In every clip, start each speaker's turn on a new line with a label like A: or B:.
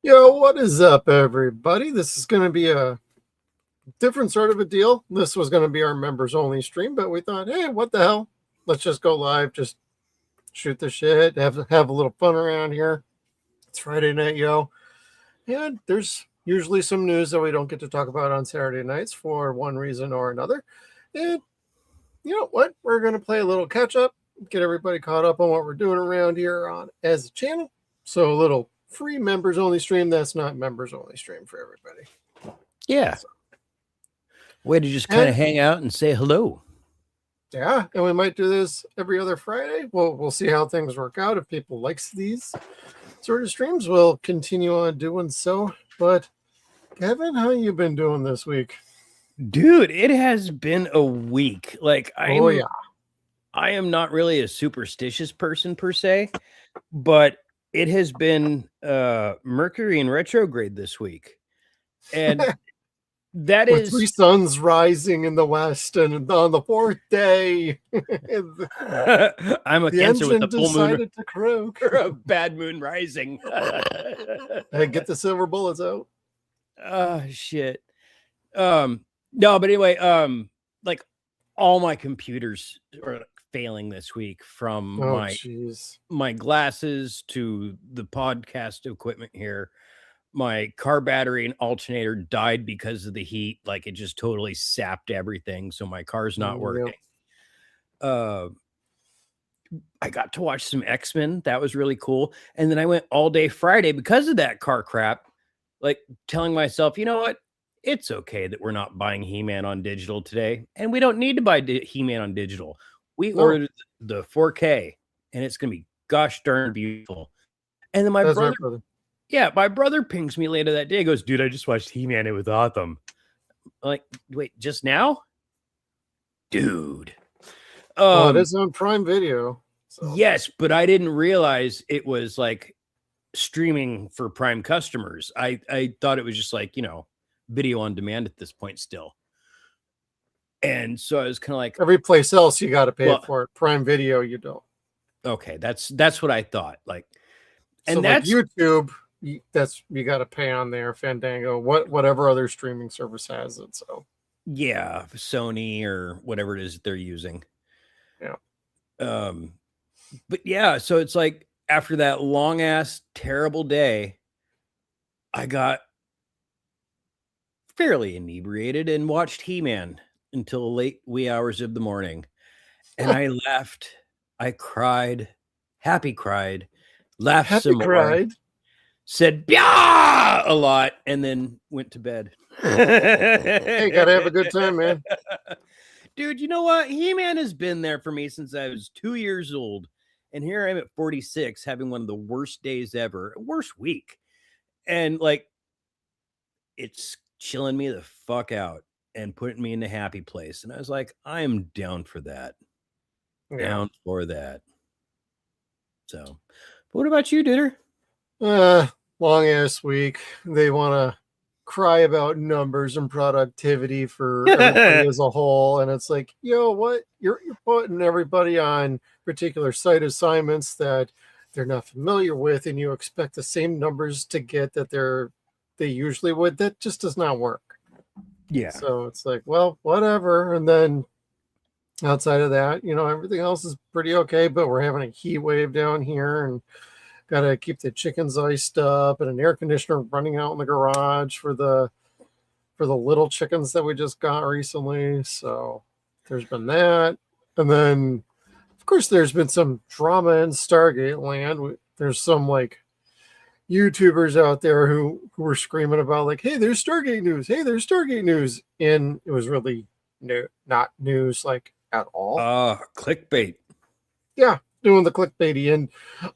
A: Yo, what is up, everybody? This is going to be a different sort of a deal. This was going to be our members only stream, but we thought, hey, what the hell? Let's just go live, just shoot the shit, have a little fun around here. It's Friday night, yo. And there's usually some news that we don't get to talk about on Saturday nights for one reason or another. And you know what? We're going to play a little catch up, get everybody caught up on what we're doing around here on as a channel. So a little free members only stream that's not members only stream for everybody.
B: Yeah. So. Way to just kind of hang out and say hello.
A: Yeah, and we might do this every other Friday. We'll see how things work out. If people likes these sort of streams, we'll continue on doing so. But Kevin, how you been doing this week?
B: Dude, it has been a week. Like I am not really a superstitious person per se, but it has been Mercury in retrograde this week. And that
A: with
B: is
A: 3 suns rising in the west, and on the 4th day,
B: I'm a Cancer with the full moon
A: to croak.
B: or a bad moon rising.
A: Hey, get the silver bullets out.
B: Shit. No, but anyway, like all my computers are failing this week, from my glasses to the podcast equipment here. My car battery and alternator died because of the heat. Like it just totally sapped everything. So my car's not working. I got to watch some X-Men. That was really cool. And then I went all day Friday because of that car crap, like telling myself, you know what? It's okay that we're not buying He-Man on digital today. And we don't need to buy He-Man on digital. We ordered the 4K and it's going to be gosh darn beautiful. And then my brother pings me later that day. He goes, dude, I just watched He-Man. It was awesome. I'm like, wait, just now? Dude.
A: Well, it is on Prime Video.
B: So. Yes, but I didn't realize it was like streaming for Prime customers. I thought it was just like, you know, video on demand at this point still. And so I was kind of like,
A: every place else you got to pay for it. Prime Video, you don't.
B: Okay, that's what I thought. Like, and
A: so
B: that's
A: like YouTube. That's you got to pay on there. Fandango, whatever other streaming service has it. So
B: yeah, Sony or whatever it is they're using.
A: Yeah.
B: But yeah, so it's like after that long ass terrible day, I got fairly inebriated and watched He-Man until late wee hours of the morning, and I left. I cried, cried, laughed some more. Said "yeah" a lot, and then went to bed.
A: Hey, gotta have a good time, man.
B: Dude, you know what? He-Man has been there for me since I was 2 years old, and here I am at 46, having one of the worst days ever, worst week, and like, it's chilling me the fuck out and putting me in a happy place. And I was like, I am down for that. Yeah. Down for that. So, what about you, Duder?
A: Long ass week. They want to cry about numbers and productivity for everybody as a whole, and it's like, yo, what you're putting everybody on particular site assignments that they're not familiar with, and you expect the same numbers to get that they usually would. That just does not work.
B: Yeah.
A: So it's like, well, whatever. And then outside of that, you know, everything else is pretty okay, but we're having a heat wave down here, and got to keep the chickens iced up, and an air conditioner running out in the garage for the little chickens that we just got recently. So there's been that. And then, of course, there's been some drama in Stargate land. There's some like YouTubers out there who were screaming about like, hey, there's Stargate news. Hey, there's Stargate news. And it was really not news like at all.
B: Clickbait.
A: Yeah. Doing the clickbaity, and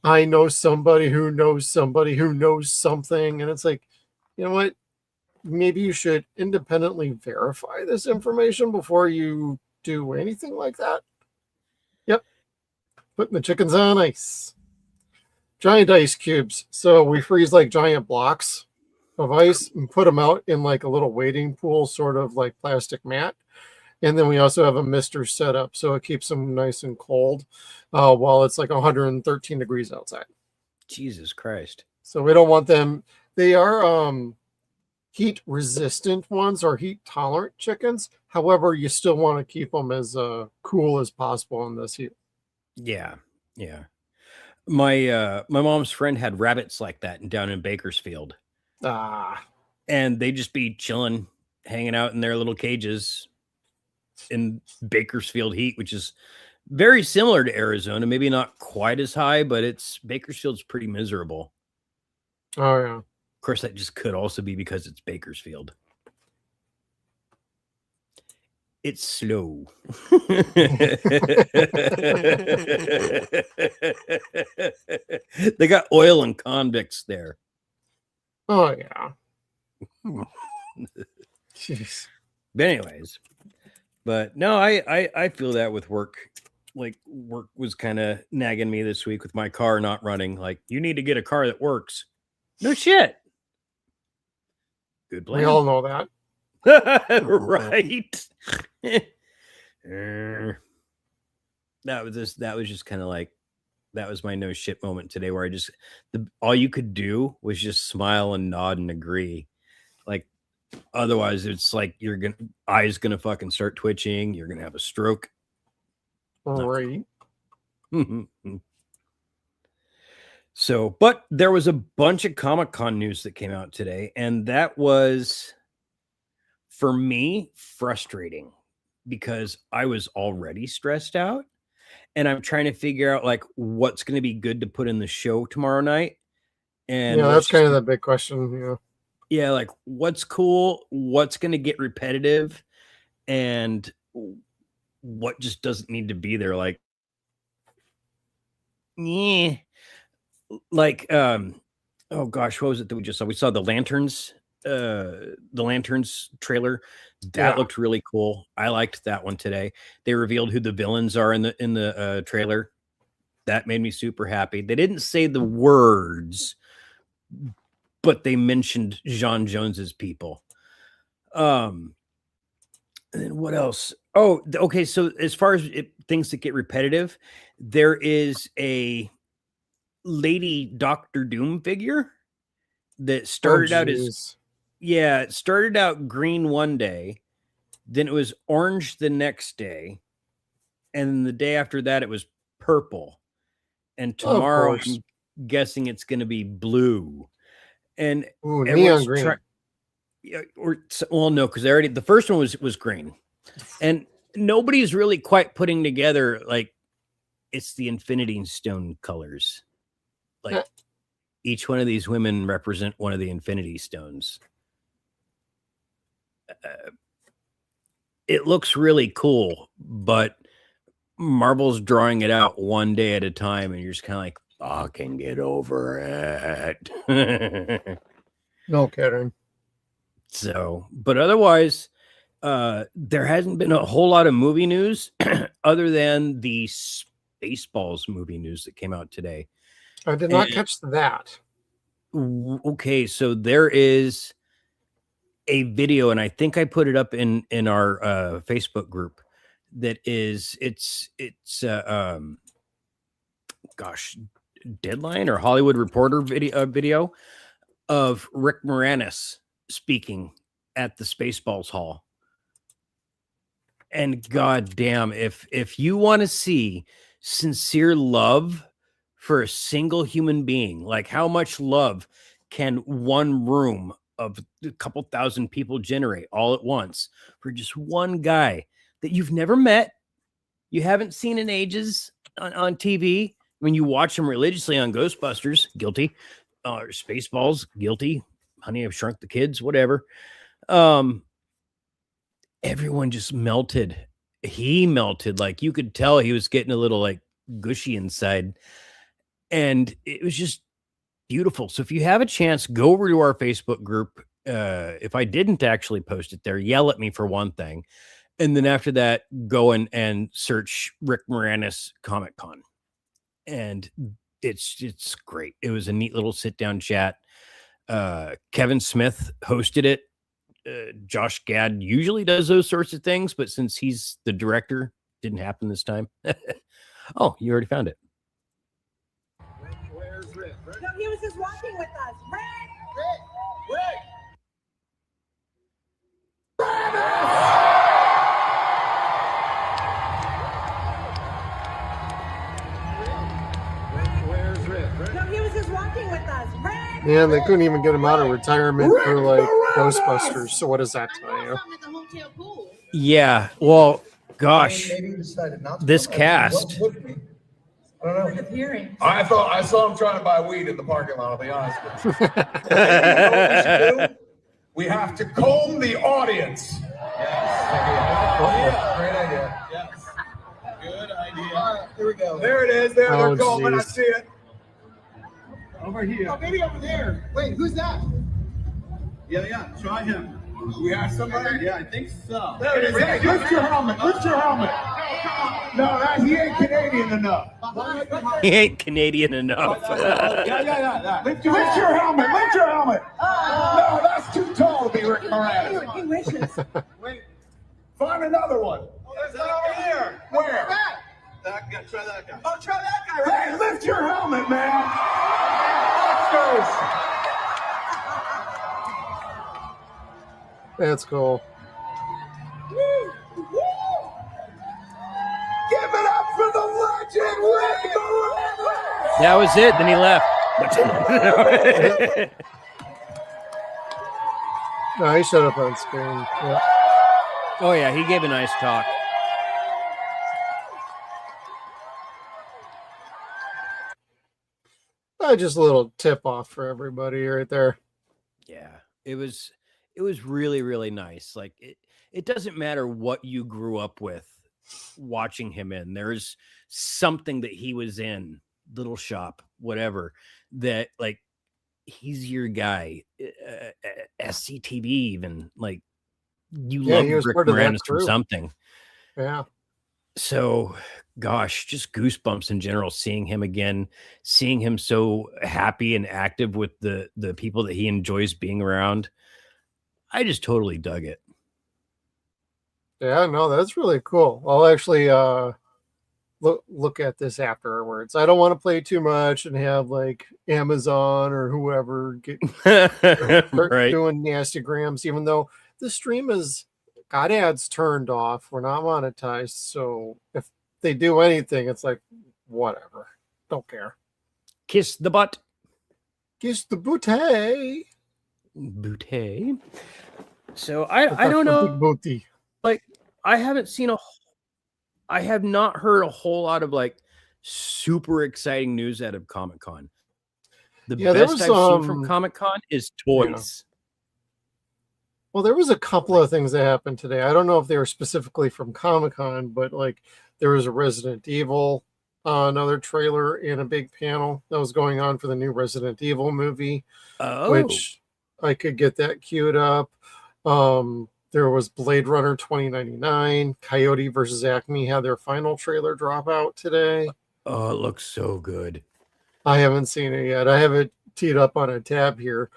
A: I know somebody who knows somebody who knows something, and it's like, you know what? Maybe you should independently verify this information before you do anything like that. Yep. Putting the chickens on ice. Giant ice cubes. So we freeze like giant blocks of ice and put them out in like a little wading pool, sort of like plastic mat. And then we also have a mister set up, so it keeps them nice and cold while it's like 113 degrees outside.
B: Jesus Christ.
A: So we don't want them They are heat resistant ones or heat tolerant chickens. However, you still want to keep them as cool as possible in this heat.
B: Yeah. My mom's friend had rabbits like that down in Bakersfield. And they'd just be chilling, hanging out in their little cages in Bakersfield heat, which is very similar to Arizona, maybe not quite as high, but Bakersfield's pretty miserable.
A: Oh, yeah.
B: Of course, that just could also be because it's Bakersfield. It's slow. They got oil and convicts there.
A: Oh, yeah. Jeez.
B: But anyways, no, I feel that with work. Like, work was kind of nagging me this week with my car not running. Like, you need to get a car that works. No shit. Good plan.
A: We all know that.
B: Right. That was just kind of like, that was my no shit moment today, where all you could do was just smile and nod and agree. Like, otherwise it's like eyes gonna fucking start twitching, you're gonna have a stroke.
A: Right.
B: So, but there was a bunch of Comic-Con news that came out today, and that was, for me, frustrating because I was already stressed out, and I'm trying to figure out like what's going to be good to put in the show tomorrow night. And
A: yeah, that's kind of the big question.
B: Yeah, like what's cool, what's going to get repetitive, and what just doesn't need to be there. Like, yeah, like oh gosh, what was it that we just saw? We saw the Lanterns trailer. That looked really cool. I liked that one today. They revealed who the villains are in the trailer. That made me super happy. They didn't say the words, but they mentioned John Jones's people. And then what else? Oh, okay. So as far as things that get repetitive, there is a Lady Doctor Doom figure that started out as, it started out green one day, then it was orange the next day, and the day after that it was purple, and tomorrow I'm guessing it's going to be blue. And
A: neon green.
B: No, because the first one was green, and nobody's really quite putting together like it's the Infinity Stone colors. Like, each one of these women represent one of the Infinity Stones. It looks really cool, but Marvel's drawing it out one day at a time, and you're just kind of like, fucking get over it.
A: No kidding.
B: So, but otherwise, there hasn't been a whole lot of movie news other than the Spaceballs movie news that came out today.
A: I did not catch that.
B: Okay, so there is a video, and I think I put it up in our Facebook group. That is, it's Deadline or Hollywood Reporter video of Rick Moranis speaking at the Spaceballs Hall. And goddamn, if you want to see sincere love for a single human being, like how much love can one room of a couple thousand people generate all at once for just one guy that you've never met, you haven't seen in ages on TV. When you watch him religiously on Ghostbusters, guilty, or Spaceballs, guilty, Honey, I've Shrunk the Kids, whatever. Everyone just melted. He melted. Like, you could tell he was getting a little like gushy inside. And it was just beautiful. So if you have a chance, go over to our Facebook group. If I didn't actually post it there, yell at me for one thing. And then after that, go and search Rick Moranis Comic-Con. And it's great. It was a neat little sit-down chat. Kevin Smith hosted it. Josh Gad usually does those sorts of things, but since he's the director, didn't happen this time. Oh, you already found it.
C: Where's Rick? No, he was just walking with us. Rick!
A: And they couldn't even get him out of retirement for like Ghostbusters. So what does that tell you?
B: Yeah. Well, gosh, this cast.
C: I don't know. I saw him trying to buy weed in the parking lot. I'll be honest with you. You know what we should do? We have to comb the audience. Yes. Great idea. Yes. Good idea. Here we go. There it is. There they're combing. I see it. Over here. Oh, maybe over there. Wait, who's that? Yeah. Try him. We have somebody? Yeah, I think so. There it is. Hey, lift your helmet. Lift your helmet. No, he ain't Canadian enough.
B: He ain't Canadian enough.
C: Yeah. Lift your helmet. Lift your helmet. No, that's too tall to be Rick Moranis.
D: He wishes.
C: Wait. Find another one. Oh, there's one over here. Where? That guy. Try that guy. Oh, try that guy. Right. Hey, lift your helmet, man. Oscars.
A: That's cool.
C: Woo! Give it up for the legend, Rick Moranis!
B: That was it. Then he left.
A: No, he showed up on screen. Yeah.
B: Oh, yeah. He gave a nice talk.
A: Just a little tip off for everybody right there.
B: Yeah. It was really, really nice. Like it doesn't matter what you grew up with watching him in. There's something that he was in, Little Shop, whatever, that like he's your guy. SCTV even, like you love Rick Moranis from something.
A: Yeah.
B: So gosh, just goosebumps in general, seeing him again, seeing him so happy and active with the people that he enjoys being around. I just totally dug it.
A: Yeah, no, that's really cool. I'll actually look at this afterwards. I don't want to play too much and have like Amazon or whoever get
B: right.
A: doing nasty grams, even though the stream is got ads turned off. We're not monetized. So if they do anything, it's like, whatever. Don't care.
B: Kiss the butt.
A: Kiss the booty.
B: Booty. So I don't know.
A: Booty.
B: Like I have not heard a whole lot of like super exciting news out of Comic-Con. The best I've seen from Comic-Con is toys.
A: Yeah. Well, there was a couple of things that happened today. I don't know if they were specifically from Comic-Con, but like there was a Resident Evil, another trailer and a big panel that was going on for the new Resident Evil movie, which I could get that queued up. There was Blade Runner 2099. Coyote versus Acme had their final trailer drop out today.
B: Oh, it looks so good.
A: I haven't seen it yet. I have it teed up on a tab here.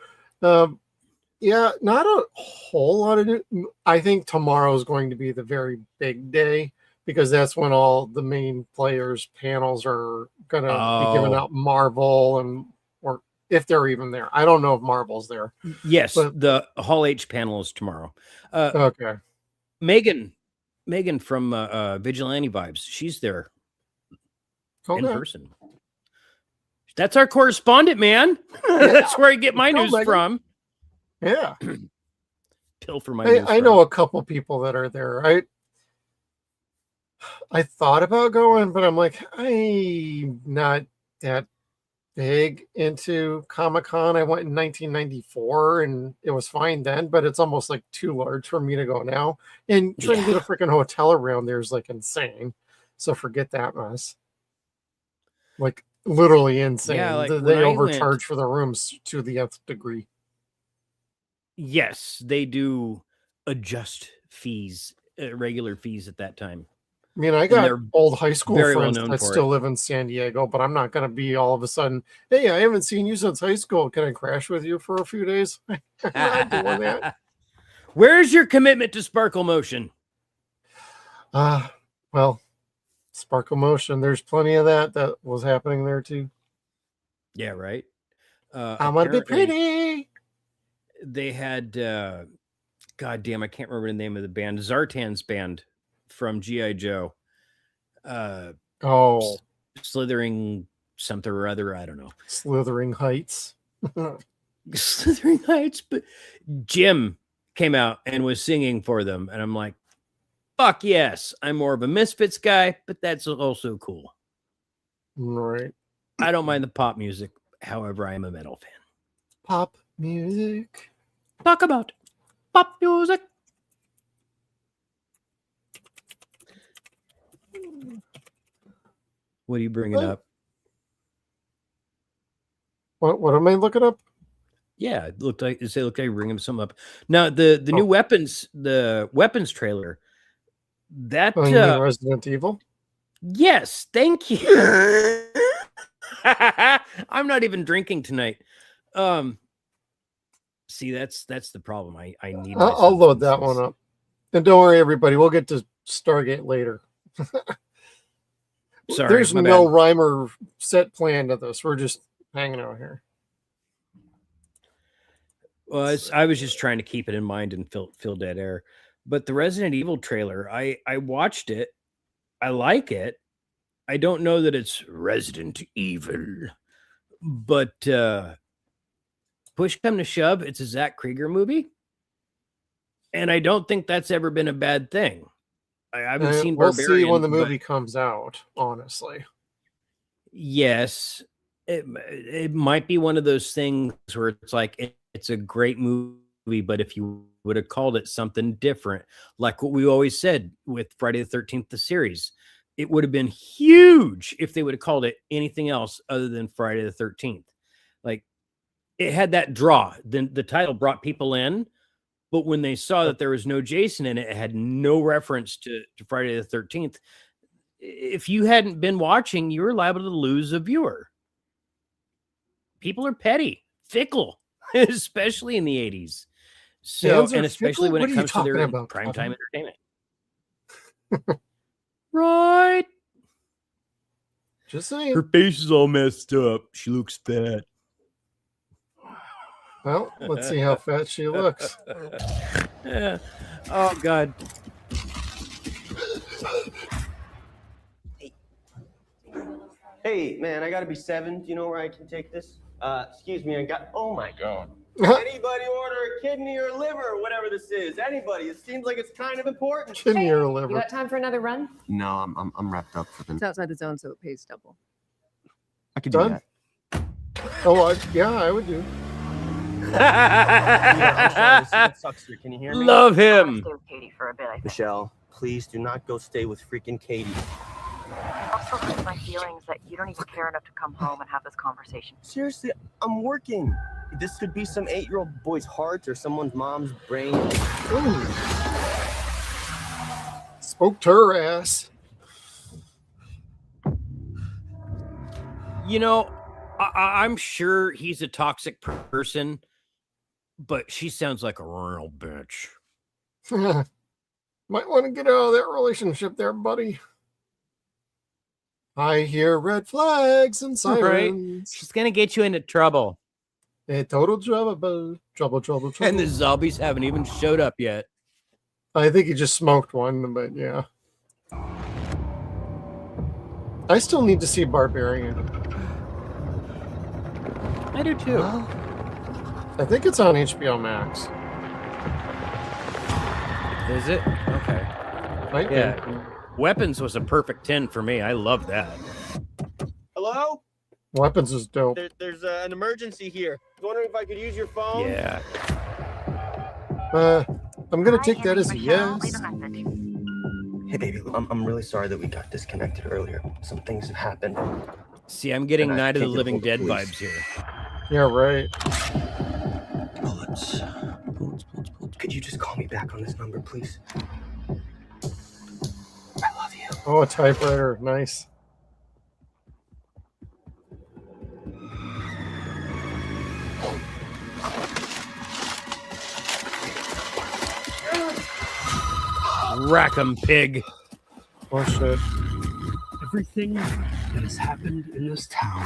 A: Yeah, not a whole lot of new. I think tomorrow is going to be the very big day because that's when all the main players' panels are going to be giving out Marvel and or if they're even there. I don't know if Marvel's there.
B: Yes, but the Hall H panel is tomorrow.
A: Okay.
B: Megan from Vigilante Vibes, she's there in person. That's our correspondent, man. That's where I get my news from.
A: Yeah.
B: Pilfer my news.
A: I know a couple people that are there. I thought about going, but I'm like, I'm not that big into Comic-Con. I went in 1994 and it was fine then, but it's almost like too large for me to go now. And trying to get a freaking hotel around there is like insane. So forget that mess. Like literally insane.
B: Yeah, like
A: they overcharge for the rooms to the nth degree.
B: Yes, they do adjust fees, regular fees at that time.
A: I mean, I got old high school friends that still live in San Diego, but I'm not going to be all of a sudden, hey, I haven't seen you since high school. Can I crash with you for a few days? I'm not doing that.
B: Where's your commitment to Sparkle Motion?
A: Well, Sparkle Motion, there's plenty of that was happening there too.
B: Yeah, right.
A: I'm going to be pretty.
B: They had, God damn, I can't remember the name of the band. Zartan's band from G.I. Joe.
A: Slithering
B: something or other. I don't know.
A: Slithering Heights.
B: Slithering Heights, but Jim came out and was singing for them, and I'm like, fuck yes. I'm more of a Misfits guy, but that's also cool.
A: Right.
B: I don't mind the pop music. However, I am a metal fan.
A: Pop music.
B: Talk about pop music. What are you bringing up?
A: What am I looking up?
B: Yeah, it looked like bringing something up. Now the new weapons, the weapons trailer. That
A: you mean Resident Evil?
B: Yes, thank you. I'm not even drinking tonight. See, that's the problem. I need.
A: I'll load that one up. And don't worry, everybody. We'll get to Stargate later.
B: Sorry,
A: there's no rhyme or set plan to this. We're just hanging out here.
B: Well, I was just trying to keep it in mind and fill dead air. But the Resident Evil trailer, I watched it. I like it. I don't know that it's Resident Evil, but push come to shove, it's a Zach Krieger movie, and I don't think that's ever been a bad thing. I haven't seen Barbarian.
A: We'll see when the movie comes out, honestly.
B: Yes, it might be one of those things where it's like it's a great movie, but if you would have called it something different, like what we always said with Friday the 13th, the series, it would have been huge if they would have called it anything else other than Friday the 13th. Like, it had that draw. Then the title brought people in, but when they saw that there was no Jason in it, it had no reference to Friday the 13th. If you hadn't been watching, you were liable to lose a viewer. People are petty, fickle, especially in the 80s. So, and especially when it comes to their primetime entertainment. Right.
A: Just saying.
B: Her face is all messed up. She looks fat.
A: Well, let's see how fat she looks.
B: Yeah. Oh, God.
D: Hey, man, I gotta be 7. Do you know where I can take this? Excuse me, oh my God. Anybody order a kidney or liver or whatever this is? Anybody? It seems like it's kind of important.
A: Kidney or liver.
E: You got time for another run?
D: No, I'm wrapped up for the.
E: It's outside the zone, so it pays double.
D: I could do that.
A: Oh, yeah, I would do.
D: Yeah, I'm sorry, this sucks here. Can you hear me?
B: Love him.
F: Stay with Katie for a bit, I think.
D: Michelle, please do not go stay with freaking Katie.
F: Also hurts my feelings that you don't even care enough to come home and have this conversation.
D: Seriously, I'm working. This could be some 8-year-old boy's heart or someone's mom's brain.
A: Ooh. Spoke to her ass.
B: You know, I'm sure he's a toxic person, but she sounds like a real bitch.
A: Might want to get out of that relationship there, buddy. I hear red flags and sirens.
B: Right? She's gonna get you into trouble.
A: A total trouble.
B: And the zombies haven't even showed up yet.
A: I think he just smoked one, but yeah. I still need to see Barbarian.
B: I do too.
A: I think it's on HBO Max.
B: Is it? Okay.
A: Might
B: yeah.
A: be.
B: Weapons was a perfect 10 for me. I love that.
D: Hello?
A: Weapons is dope.
D: There's an emergency here. I was wondering if I could use your phone.
B: Yeah.
A: I'm gonna take that as a yes.
D: Hey, baby, I'm really sorry that we got disconnected earlier. Some things have happened.
B: See, I'm getting Night of the Living Dead vibes here.
A: Yeah, right.
D: Bullets. Could you just call me back on this number, please? I love you.
A: Oh, a typewriter. Nice.
B: Rack 'em, pig.
A: Oh, shit.
G: Everything that has happened in this town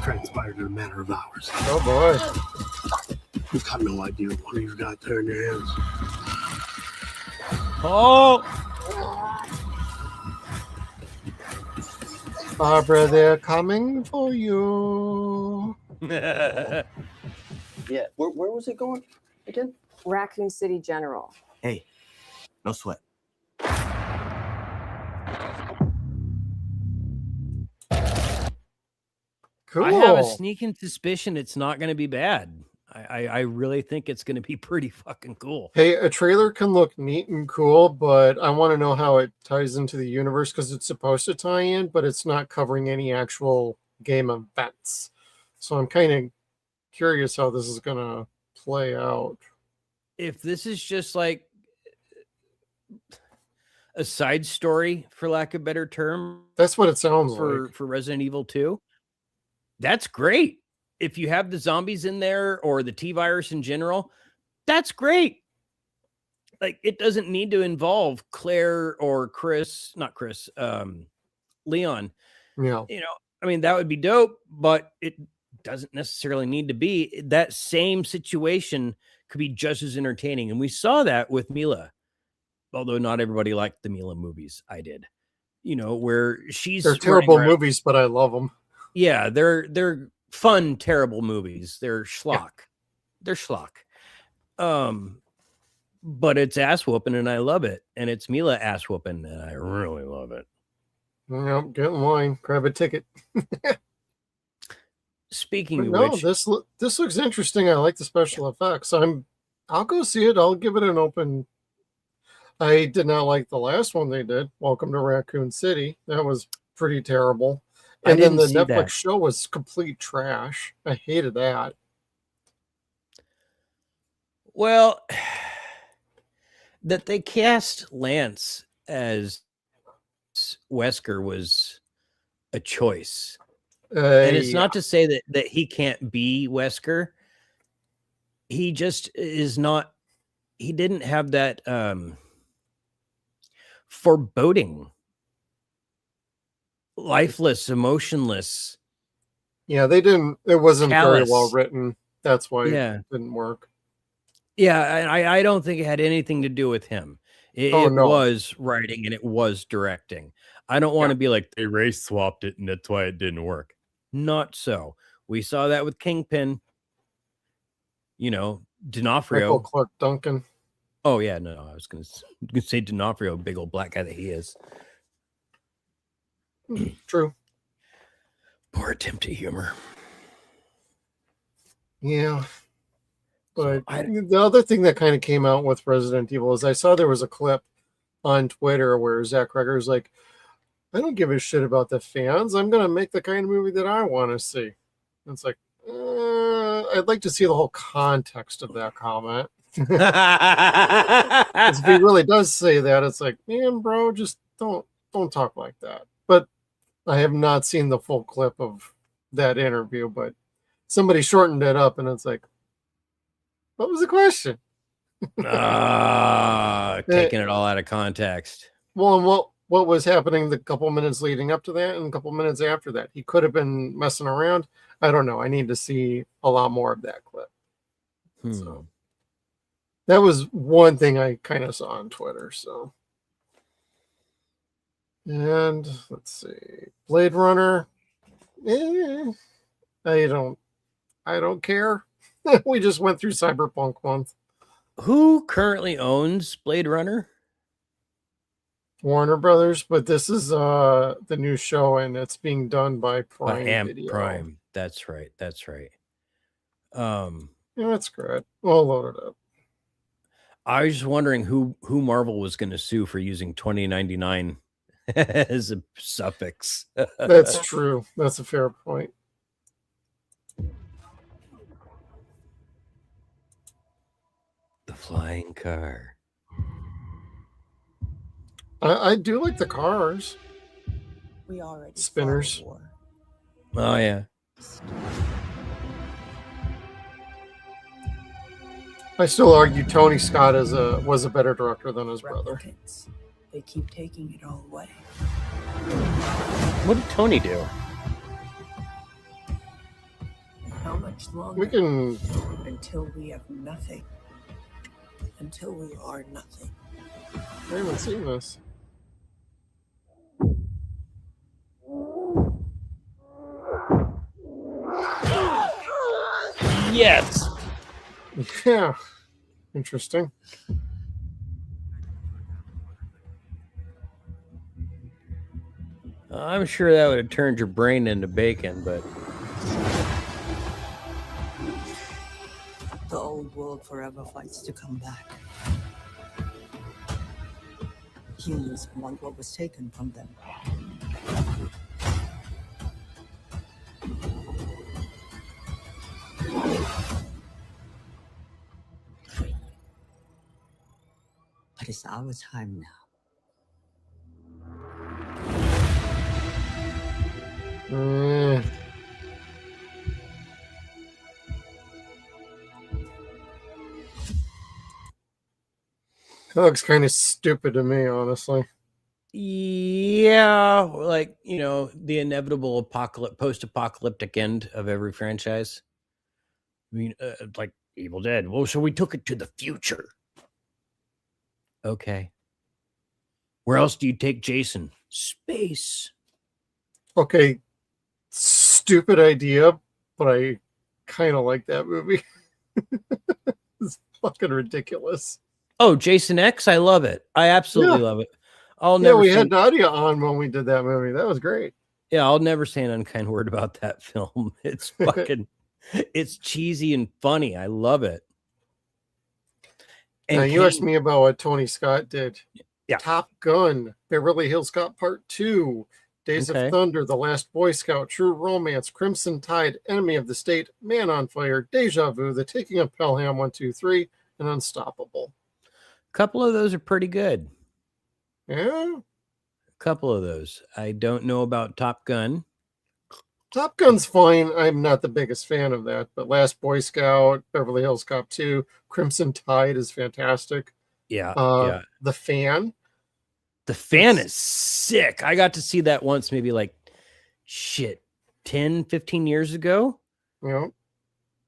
G: transpired in a matter of hours.
A: Oh, boy.
G: You've got no idea what you've got there in your hands.
B: Oh!
A: Barbara, they're coming for you.
D: Yeah. Where was it going again?
E: Raccoon City General.
D: Hey, no sweat.
A: Cool.
B: I have a sneaking suspicion it's not going to be bad. I really think it's going to be pretty fucking cool.
A: Hey, a trailer can look neat and cool, but I want to know how it ties into the universe because it's supposed to tie in, but it's not covering any actual game events. So I'm kind of curious how this is going to play out.
B: If this is just like a side story, for lack of a better term,
A: that's what it sounds like
B: for Resident Evil 2. That's great. If you have the zombies in there or the T-virus in general, that's great. Like, it doesn't need to involve Claire or Leon.
A: Yeah.
B: You know, I mean, that would be dope, but it doesn't necessarily need to be. That same situation could be just as entertaining. And we saw that with Mila, although not everybody liked the Mila movies. I did, you know, where
A: they're terrible movies, but I love them.
B: Yeah, they're fun, terrible movies. They're schlock. Yeah. They're schlock. But it's ass whooping, and I love it. And it's Mila ass whooping, and I really love it.
A: Well, get in line, grab a ticket.
B: Speaking of which,
A: this looks interesting. I like the special effects. I'll go see it. I'll give it an open. I did not like the last one they did. Welcome to Raccoon City. That was pretty terrible. And then the Netflix show was complete trash. I hated that.
B: Well, that they cast Lance as Wesker was a choice. And it's not to say that he can't be Wesker. He just is not. He didn't have that foreboding, lifeless, emotionless.
A: Yeah, they didn't. It wasn't
B: callous.
A: Very well written. That's why it didn't work.
B: Yeah, I don't think it had anything to do with him. It was writing and it was directing. I don't want to be like, they race swapped it and that's why it didn't work. Not so. We saw that with Kingpin. You know, D'Onofrio.
A: Michael Clark Duncan.
B: Oh, yeah, no, I was going to say D'Onofrio, big old black guy that he is.
A: True.
B: Poor attempt at humor.
A: Yeah. But the other thing that kind of came out with Resident Evil is I saw there was a clip on Twitter where Zach Kreger's like, I don't give a shit about the fans. I'm going to make the kind of movie that I want to see. And it's like, I'd like to see the whole context of that comment. If he really does say that, it's like, man, bro, just don't talk like that. But I have not seen the full clip of that interview, but somebody shortened it up and it's like, what was the question?
B: Taking it all out of context.
A: Well, and what was happening the couple minutes leading up to that and a couple minutes after that? He could have been messing around. I don't know. I need to see a lot more of that clip. So that was one thing I kind of saw on Twitter. So, and let's see, Blade Runner. I don't care. We just went through Cyberpunk month.
B: Who currently owns Blade Runner?
A: Warner Brothers, but this is the new show and it's being done by Prime Video.
B: Prime. That's right.
A: Yeah, that's great. We'll load it up.
B: I was just wondering who Marvel was going to sue for using 2099 as a suffix.
A: That's true. That's a fair point.
B: The flying car.
A: I do like the cars.
H: We already
A: spinners.
B: Oh yeah.
A: I still argue Tony Scott was a better director than his brother.
H: They keep taking it all away.
B: What did Tony do?
H: How much longer?
A: We can
H: until we have nothing. Until we are nothing.
A: I haven't seen this.
B: Yes.
A: Yeah. Interesting.
B: I'm sure that would have turned your brain into bacon, but
H: The old world forever fights to come back. Humans want what was taken from them. But it's our time now.
A: That looks kind of stupid to me, honestly.
B: yeah, like, you know, the inevitable post-apocalyptic end of every franchise. I mean, like Evil Dead. Well, so we took it to the future. Okay. Where else do you take Jason? Space.
A: Okay, stupid idea, but I kind of like that movie. It's fucking ridiculous.
B: Oh, Jason X, I love it. I absolutely love it.
A: We had Nadia on when we did that movie. That was great.
B: Yeah, I'll never say an unkind word about that film. It's fucking, it's cheesy and funny. I love it.
A: And now you asked me about what Tony Scott did.
B: Yeah.
A: Top Gun, Beverly Hills Cop Part 2, Days of Thunder, The Last Boy Scout, True Romance, Crimson Tide, Enemy of the State, Man on Fire, Deja Vu, The Taking of Pelham 1, 2, 3, and Unstoppable.
B: A couple of those are pretty good.
A: Yeah.
B: A couple of those. I don't know about Top Gun.
A: Top Gun's fine. I'm not the biggest fan of that, but Last Boy Scout, Beverly Hills Cop 2, Crimson Tide is fantastic.
B: Yeah.
A: The Fan.
B: The Fan is sick. I got to see that once, maybe like 10, 15 years ago.
A: Yeah.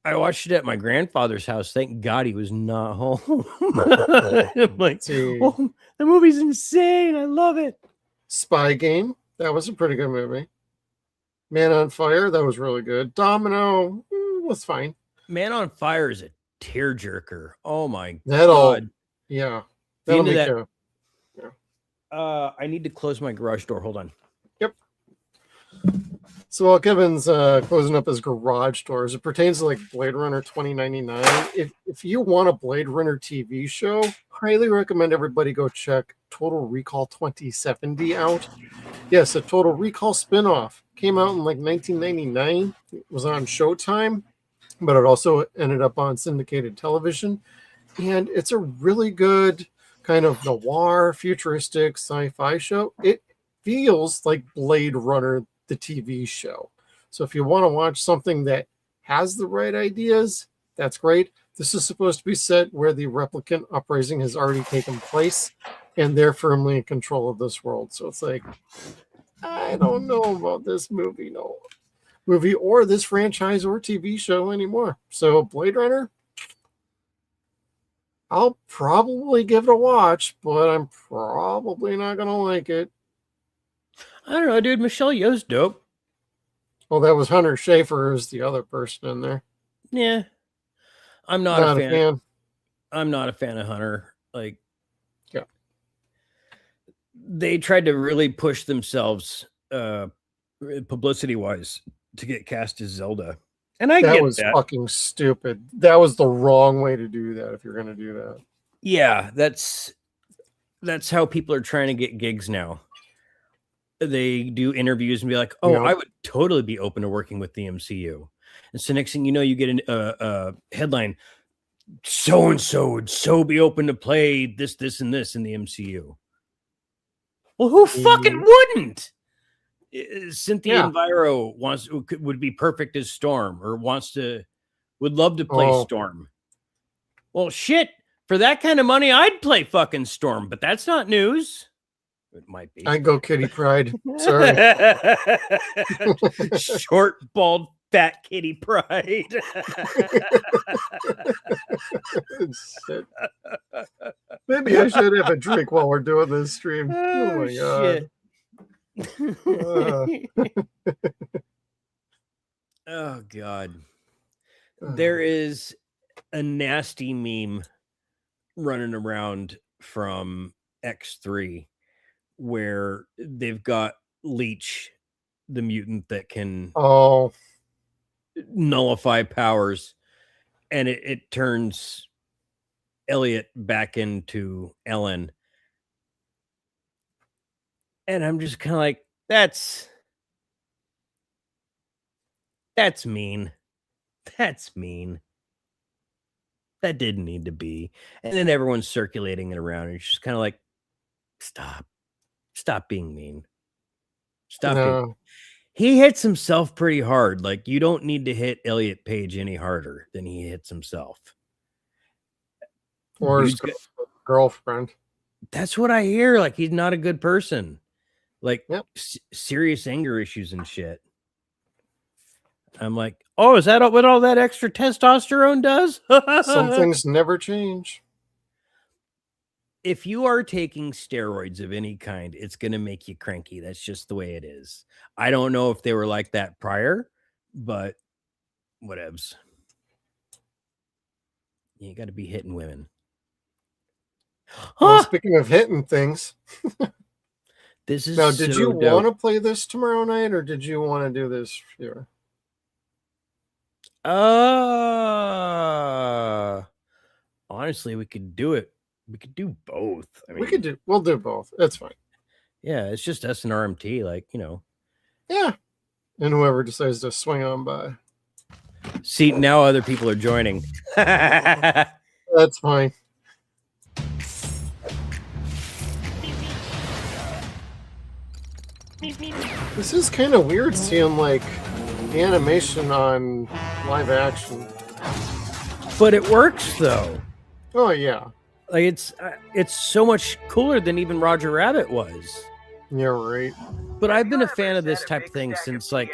B: I watched it at my grandfather's house. Thank God he was not home. I'm like, oh, the movie's insane. I love it.
A: Spy Game. That was a pretty good movie. Man on Fire. That was really good. Domino was fine.
B: Man on Fire is a tearjerker. Oh my
A: God. Yeah. That'll make you.
B: I need to close my garage door. Hold on.
A: Yep. So while Kevin's closing up his garage door, as it pertains to like Blade Runner 2099, if you want a Blade Runner TV show, highly recommend everybody go check Total Recall 2070 out. Yes, a Total Recall spinoff came out in like 1999. It was on Showtime, but it also ended up on syndicated television. And it's a really good kind of noir, futuristic sci-fi show. It feels like Blade Runner, the TV show. So if you want to watch something that has the right ideas, that's great. This is supposed to be set where the replicant uprising has already taken place, and they're firmly in control of this world. So it's like, I don't know about this movie or this franchise or TV show anymore. So Blade Runner, I'll probably give it a watch, but I'm probably not going to like it.
B: I don't know, dude. Michelle Yeoh's dope.
A: Well, that was Hunter Schafer as the other person in there.
B: Yeah. I'm not a fan. I'm not a fan of Hunter. Like,
A: yeah.
B: They tried to really push themselves publicity-wise to get cast as Zelda. And
A: that was fucking stupid. That was the wrong way to do that if you're going to do that.
B: Yeah, that's how people are trying to get gigs now. They do interviews and be like, oh, I would totally be open to working with the MCU. And so next thing you know, you get a headline, so-and-so would so be open to play this, and this in the MCU. Well, who fucking wouldn't? Cynthia Enviro would be perfect as Storm, or would love to play Storm. Well, shit, for that kind of money, I'd play fucking Storm, but that's not news. It might be.
A: I'd go Kitty Pryde. Sorry.
B: Short, bald, fat Kitty Pryde.
A: Maybe I should have a drink while we're doing this stream. Oh my God.
B: Oh God. There is a nasty meme running around from X3 where they've got Leech, the mutant that can nullify powers, and it turns Elliot back into Ellen. And I'm just kind of like, that's mean. That's mean. That didn't need to be. And then everyone's circulating it around, and it's just kind of like, stop being mean. Stop. He hits himself pretty hard. Like, you don't need to hit Elliot Page any harder than he hits himself.
A: Or his girlfriend.
B: That's what I hear. Like, he's not a good person. Like, serious anger issues and shit. I'm like, oh, is that what all that extra testosterone does?
A: Some things never change.
B: If you are taking steroids of any kind, it's going to make you cranky. That's just the way it is. I don't know if they were like that prior, but whatevs. You got to be hitting women.
A: Well, speaking of hitting things,
B: this is
A: now. Did you want to play this tomorrow night, or did you want to do this here?
B: Honestly, we could do it. We could do both. I mean,
A: we'll do both. That's fine.
B: Yeah, it's just us and RMT, like, you know.
A: Yeah. And whoever decides to swing on by.
B: See, now other people are joining.
A: That's fine. This is kind of weird seeing like animation on live action.
B: But it works though.
A: Oh yeah.
B: Like it's so much cooler than even Roger Rabbit was.
A: Yeah, right.
B: But I've been a fan of this type of thing since like,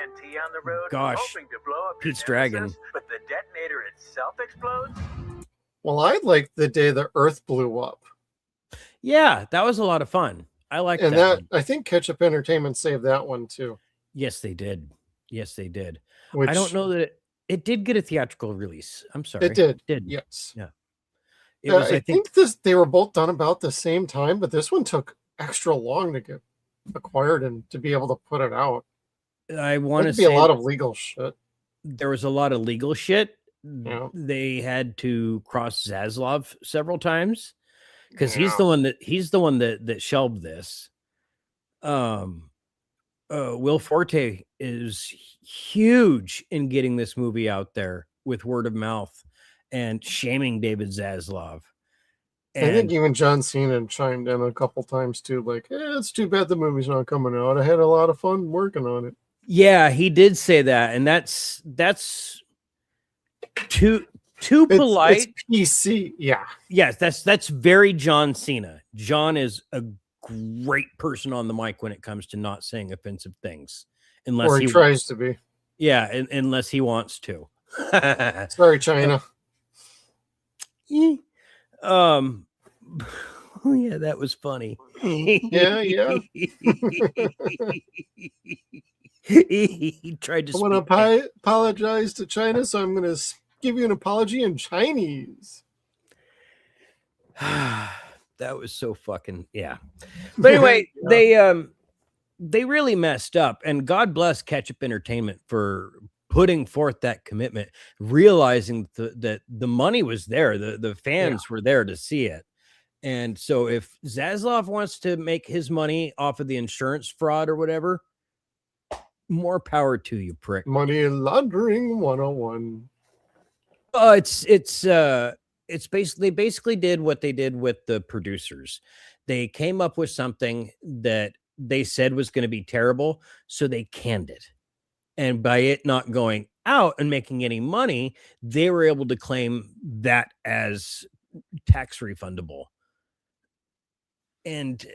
B: gosh, Pete's Dragon.
C: But the detonator itself explodes?
A: Well, I liked the day the Earth blew up.
B: Yeah, that was a lot of fun. I like that.
A: And that I think Ketchup Entertainment saved that one too.
B: Yes, they did. Yes, they did. I don't know that it did get a theatrical release. I'm sorry.
A: It did.
B: It did.
A: Yes.
B: Yeah. It was,
A: I think they were both done about the same time, but this one took extra long to get acquired and to be able to put it out.
B: I want to say
A: a lot of legal shit.
B: There was a lot of legal shit.
A: Yeah.
B: They had to cross Zaslav several times because he's the one that shelved this. Will Forte is huge in getting this movie out there with word of mouth and shaming David Zaslav.
A: And I think even John Cena chimed in a couple times too, like, it's too bad the movie's not coming out. I had a lot of fun working on it.
B: Yeah, he did say that, and that's too polite.
A: It's PC, yeah.
B: Yes, that's very John Cena. John is a great person on the mic when it comes to not saying offensive things, unless
A: he tries to be.
B: Yeah, unless he wants to.
A: Sorry, China.
B: Oh yeah, that was funny.
A: Yeah.
B: He tried to.
A: I want to apologize to China, so I'm going to give you an apology in Chinese.
B: That was so fucking But anyway, they really messed up, and God bless Ketchup Entertainment for putting forth that commitment, realizing that the money was there, the fans were there to see it. And so if Zaslav wants to make his money off of the insurance fraud or whatever, more power to you, prick.
A: Money laundering 101.
B: It's basically did what they did with the producers. They came up with something that they said was going to be terrible, so they canned it. And by it not going out and making any money, they were able to claim that as tax refundable. And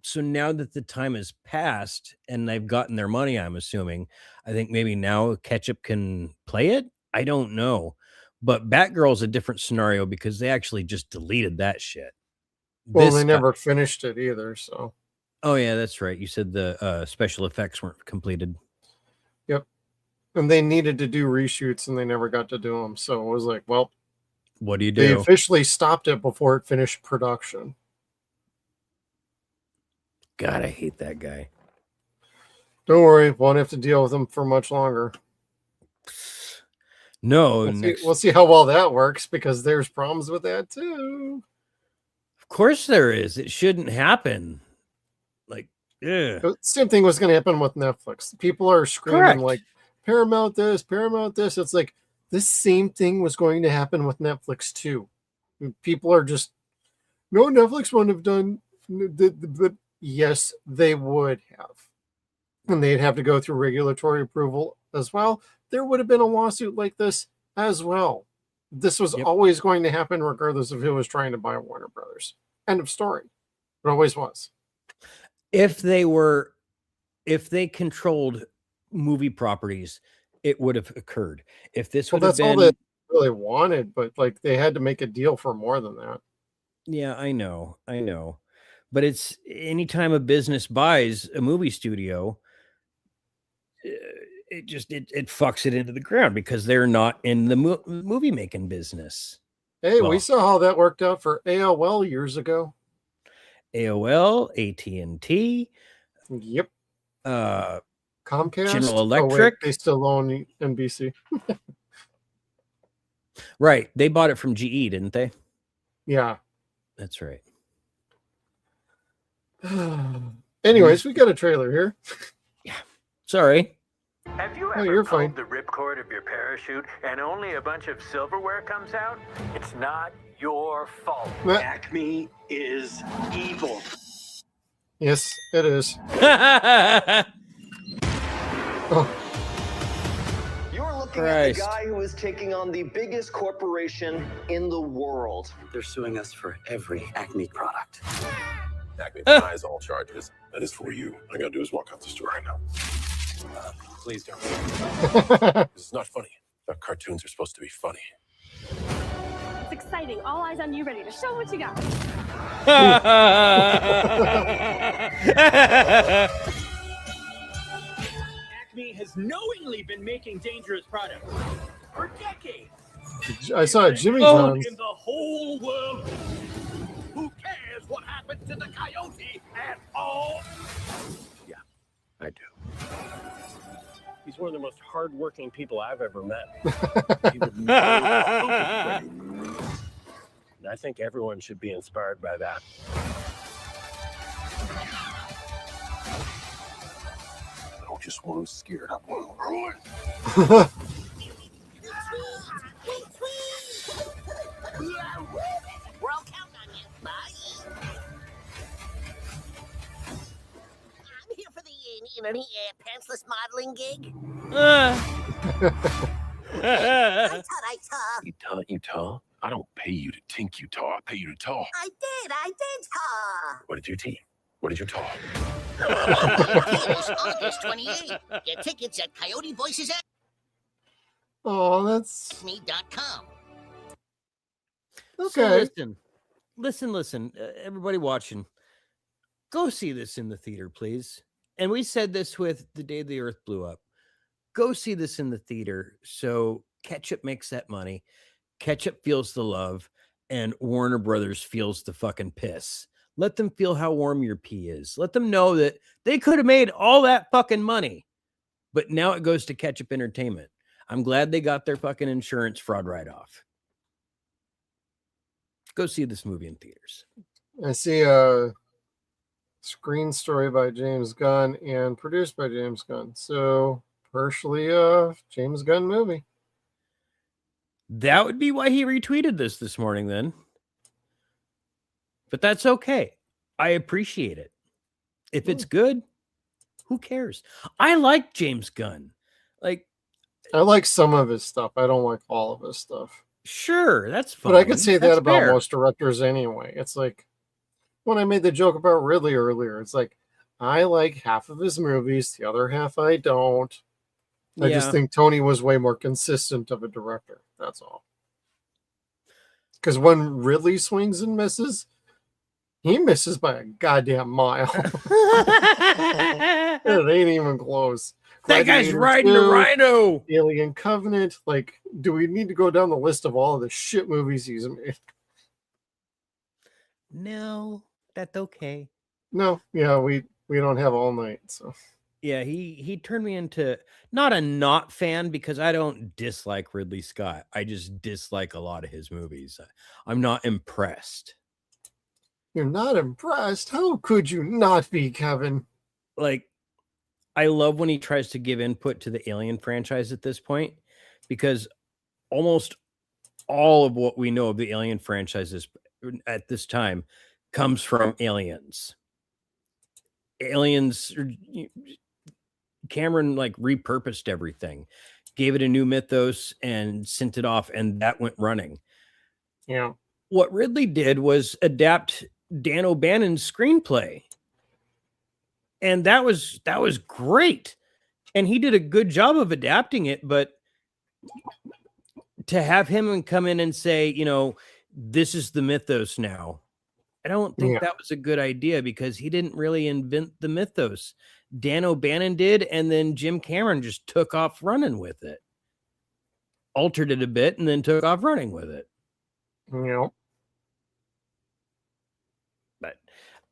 B: so now that the time has passed and they've gotten their money, I'm assuming, I think maybe now Ketchup can play it. I don't know. But Batgirl's a different scenario because they actually just deleted that shit.
A: Well, they never finished it either, so.
B: Oh, yeah, that's right. You said the special effects weren't completed.
A: Yep. And they needed to do reshoots and they never got to do them. So it was like, well,
B: what do you
A: they
B: do?
A: officially stopped it before it finished production.
B: God, I hate that guy.
A: Don't worry, won't have to deal with him for much longer.
B: No,
A: we'll see how well that works, because there's problems with that too.
B: Of course there is. It shouldn't happen. Like, yeah.
A: Same thing was going to happen with Netflix. People are screaming like, Paramount this, Paramount this. It's like, this same thing was going to happen with Netflix too. People are just, no, Netflix wouldn't have done, but yes, they would have. And they'd have to go through regulatory approval as well. There would have been a lawsuit like this as well. This was always going to happen regardless of who was trying to buy Warner Brothers. End of story. It always was.
B: If they controlled movie properties, it would have occurred. If this would have been...
A: all they really wanted, but like they had to make a deal for more than that.
B: Yeah, I know. But it's anytime a business buys a movie studio, it fucks it into the ground because they're not in the movie making business.
A: Hey, we saw how that worked out for AOL years ago.
B: AOL, AT&T.
A: Yep. Comcast.
B: General Electric.
A: They still own NBC.
B: Right. They bought it from GE, didn't they?
A: Yeah.
B: That's right.
A: Anyways, we got a trailer here.
B: Yeah. Sorry.
I: Have you ever pulled the ripcord of your parachute and only a bunch of silverware comes out? It's not your fault.
J: Acme is evil.
A: Yes, it is.
D: You're looking at the guy who is taking on the biggest corporation in the world.
J: They're suing us for every Acme product.
K: Acme denies all charges. That is for you. All I gotta do is walk out the store right now. Please don't. This is not funny. Our cartoons are supposed to be funny.
L: It's exciting. All eyes on you, ready to show what you got.
G: Acme has knowingly been making dangerous products for decades.
A: I saw Jimmy John's.
G: In the whole world. Who cares what happened to the coyote at all?
K: Yeah, I do. He's one of the most hardworking people I've ever met. He would never and I think everyone should be inspired by that. I don't just want him scared. I want him ruined.
M: We're all counting on you. Bye. I'm here for the pantsless modeling gig. I taught.
K: You taught? I don't pay you to tink you taught. I pay you to talk.
M: I did taught.
K: What did you teach? What did you talk?
M: August 28th. Get tickets at Coyote Voices at
A: that's
M: me.com.
A: Okay.
B: So listen, everybody watching, go see this in the theater, please. And we said this with The Day the Earth Blew Up. Go see this in the theater so Ketchup makes that money, Ketchup feels the love, and Warner Brothers feels the fucking piss. Let them feel how warm your pee is. Let them know that they could have made all that fucking money, but now it goes to Ketchup Entertainment. I'm glad they got their fucking insurance fraud write-off. Go see this movie in theaters.
A: I see a screen story by James Gunn and produced by James Gunn. So partially a James Gunn movie.
B: That would be why he retweeted this morning then. But that's okay. I appreciate it. If it's good, who cares? I like James Gunn. Like,
A: I like some of his stuff. I don't like all of his stuff.
B: Sure, that's fine.
A: But I could say that about
B: fair.
A: most directors anyway. It's like when I made the joke about Ridley earlier, it's like I like half of his movies, the other half I don't. I just think Tony was way more consistent of a director. That's all. Because when Ridley swings and misses, He misses by a goddamn mile. It ain't even close.
B: That guy's
A: Gladiator
B: riding a
A: 2,
B: rhino.
A: Alien Covenant. Like, do we need to go down the list of all of the shit movies he's made?
B: No, that's okay.
A: No, yeah, we don't have all night, so.
B: Yeah, he turned me into not a not fan because I don't dislike Ridley Scott. I just dislike a lot of his movies. I'm not impressed.
A: You're not impressed? How could you not be, Kevin?
B: Like, I love when he tries to give input to the Alien franchise at this point, because almost all of what we know of the Alien franchises at this time comes from Aliens. Aliens, Cameron like repurposed everything, gave it a new mythos and sent it off, and that went running.
A: Yeah.
B: What Ridley did was adapt Dan O'Bannon's screenplay. And that was great. And he did a good job of adapting it, but to have him come in and say, you know, this is the mythos now, I don't think that was a good idea, because he didn't really invent the mythos. Dan O'Bannon did, and then Jim Cameron just took off running with it. Altered it a bit and then took off running with it.
A: Yep.
B: But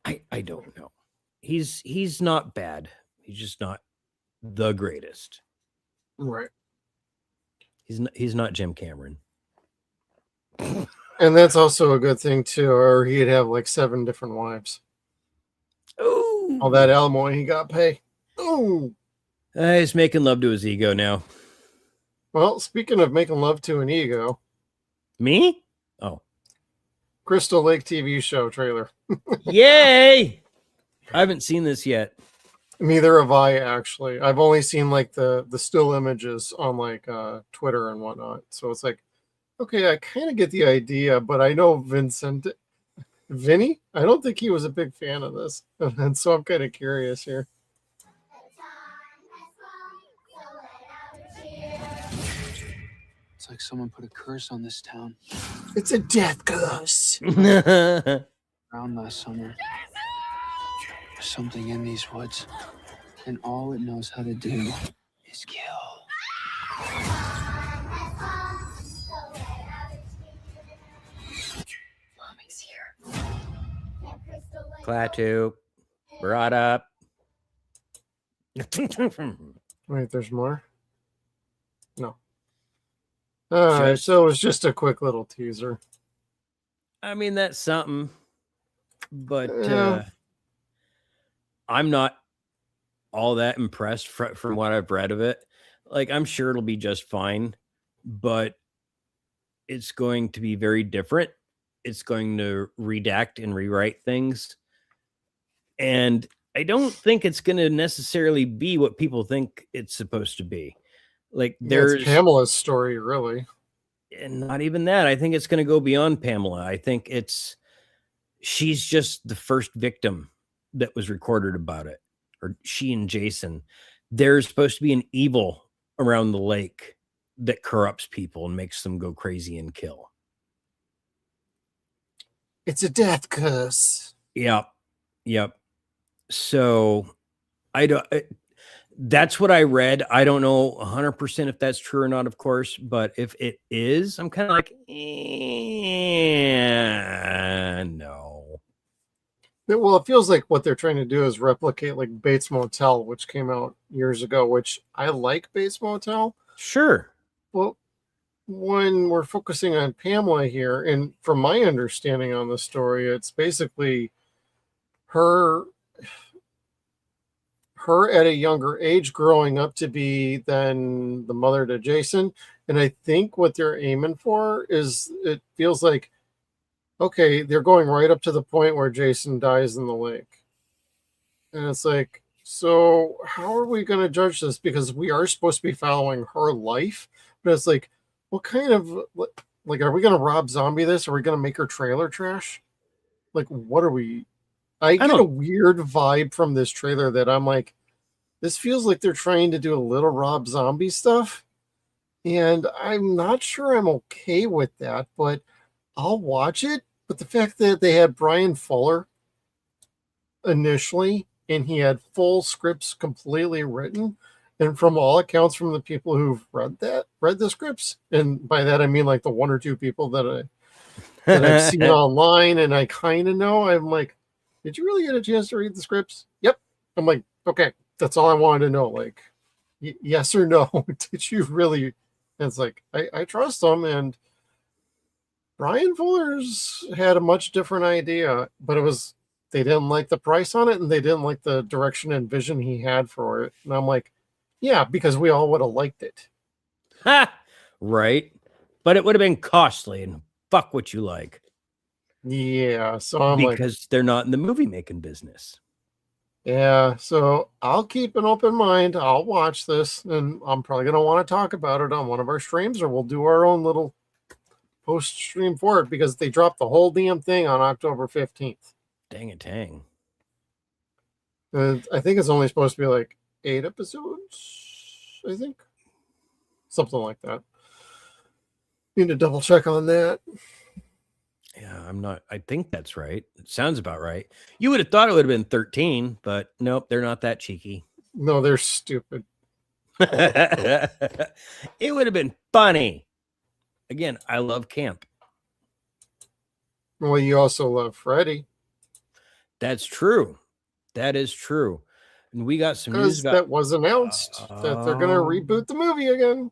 B: I don't know. He's not bad. He's just not the greatest.
A: Right.
B: He's not Jim Cameron.
A: And that's also a good thing too, or he'd have like 7 different wives.
B: Ooh.
A: All that alimony he got pay. Ooh.
B: He's making love to his ego now.
A: Well, speaking of making love to an ego.
B: Me? Oh.
A: Crystal Lake TV show trailer.
B: Yay! I haven't seen this yet.
A: Neither have I, actually. I've only seen like the still images on like Twitter and whatnot. So it's like, okay, I kind of get the idea, but I know Vinny, I don't think he was a big fan of this. And so I'm kind of curious here.
N: It's like someone put a curse on this town.
A: It's a death curse.
N: Around last summer. There's something in these woods, and all it knows how to do is kill.
E: Mommy's here.
B: Klaatu. Brought up.
A: Wait, there's more? No. All right, so it was just a quick little teaser.
B: I mean, that's something. But
A: Yeah.
B: I'm not all that impressed from what I've read of it. Like, I'm sure it'll be just fine, but it's going to be very different. It's going to redact and rewrite things. And I don't think it's going to necessarily be what people think it's supposed to be. Like, there's
A: Pamela's story, really.
B: And not even that. I think it's going to go beyond Pamela. I think she's just the first victim that was recorded about it, or she and Jason. There's supposed to be an evil around the lake that corrupts people and makes them go crazy and kill.
A: It's a death curse.
B: Yep. So that's what I read. I don't know 100% if that's true or not, of course, but if it is, I'm kind of like, no.
A: Well, it feels like what they're trying to do is replicate like Bates Motel, which came out years ago, which I like Bates Motel.
B: Sure.
A: Well, when we're focusing on Pamela here, and from my understanding on the story, it's basically her at a younger age growing up to be then the mother to Jason. And I think what they're aiming for is, it feels like, okay, they're going right up to the point where Jason dies in the lake. And it's like, so how are we going to judge this? Because we are supposed to be following her life. But it's like, what kind of, like, are we going to Rob Zombie this? Are we going to make her trailer trash? Like, what are we? I get a weird vibe from this trailer that I'm like, this feels like they're trying to do a little Rob Zombie stuff. And I'm not sure I'm okay with that, but I'll watch it. But the fact that they had Brian Fuller initially, and he had full scripts completely written. And from all accounts from the people who've read the scripts, and by that I mean like the one or two people that I've seen online and I kind of know, I'm like, did you really get a chance to read the scripts? Yep. I'm like, okay, that's all I wanted to know. Like, yes or no? Did you really? And it's like, I trust them. And Brian Fuller's had a much different idea, but they didn't like the price on it and they didn't like the direction and vision he had for it. And I'm like, yeah, because we all would have liked it.
B: Right. But it would have been costly, and fuck what you like.
A: Yeah. So I'm
B: because they're not in the movie making business.
A: Yeah. So I'll keep an open mind. I'll watch this, and I'm probably going to want to talk about it on one of our streams, or we'll do our own little post stream for it because they dropped the whole damn thing on October 15th.
B: Dang it, dang.
A: I think it's only supposed to be like 8 episodes, I think. Something like that. Need to double check on that.
B: Yeah, I think that's right. It sounds about right. You would have thought it would have been 13, but nope, they're not that cheeky.
A: No, they're stupid.
B: It would have been funny. Again, I love camp.
A: Well, you also love Freddy.
B: That's true. That is true. And we got some news about
A: that was announced that they're going to reboot the movie again.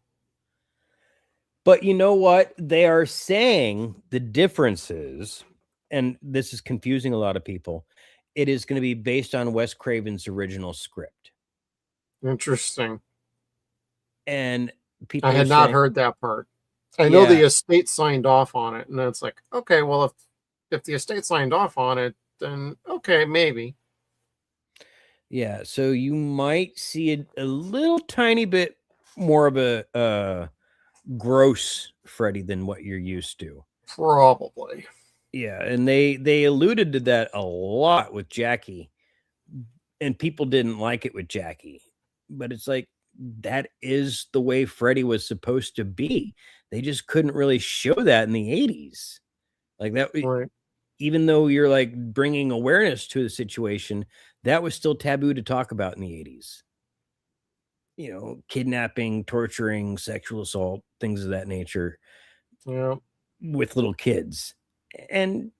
B: But you know what? They are saying the difference is, and this is confusing a lot of people, it is going to be based on Wes Craven's original script.
A: Interesting.
B: And people
A: I had not heard that part. I know the estate signed off on it, and it's like, okay, well, if the estate signed off on it, then okay, maybe.
B: Yeah, so you might see a little tiny bit more of a gross Freddy than what you're used to.
A: Probably.
B: Yeah, and they alluded to that a lot with Jackie, and people didn't like it with Jackie. But it's like, that is the way Freddy was supposed to be. They just couldn't really show that in the 80s. Like that,
A: right.
B: Even though you're like bringing awareness to the situation, that was still taboo to talk about in the 80s. You know, kidnapping, torturing, sexual assault, things of that nature.
A: Yeah.
B: With little kids. And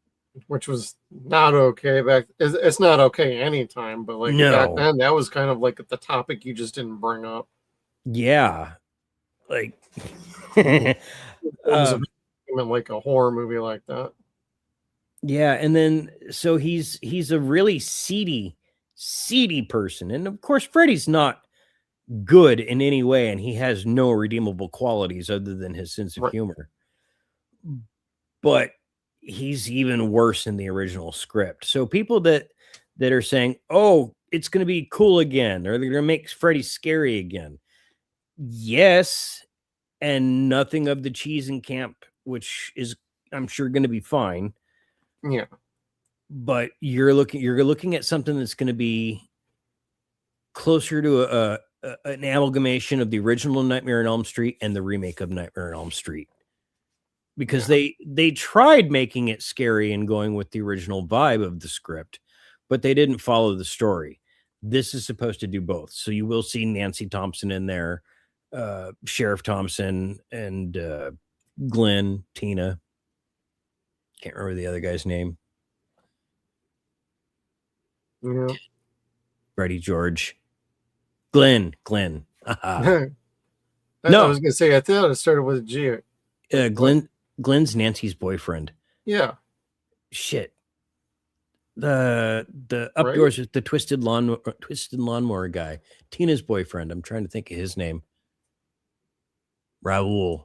A: which was not okay back. It's not okay anytime, but like back then, that was kind of like the topic you just didn't bring up.
B: Yeah, like
A: like a horror movie like that.
B: Yeah, and then so he's a really seedy person, and of course Freddy's not good in any way, and he has no redeemable qualities other than his sense of humor. But he's even worse in the original script. So people that are saying, "Oh, it's going to be cool again," or they're going to make Freddy scary again. Yes, and nothing of the cheese in camp, which is, I'm sure, going to be fine.
A: Yeah,
B: but you're looking at something that's going to be closer to an amalgamation of the original Nightmare on Elm Street and the remake of Nightmare on Elm Street. Because they tried making it scary and going with the original vibe of the script, but they didn't follow the story. This is supposed to do both. So you will see Nancy Thompson in there, Sheriff Thompson, and Glenn, Tina. Can't remember the other guy's name.
A: Yeah.
B: Freddie George. Glenn.
A: No, I was gonna say, I thought it started with a G.
B: Glenn's Nancy's boyfriend.
A: Yeah.
B: Shit. The updoors with the twisted lawnmower guy. Tina's boyfriend. I'm trying to think of his name. Raul.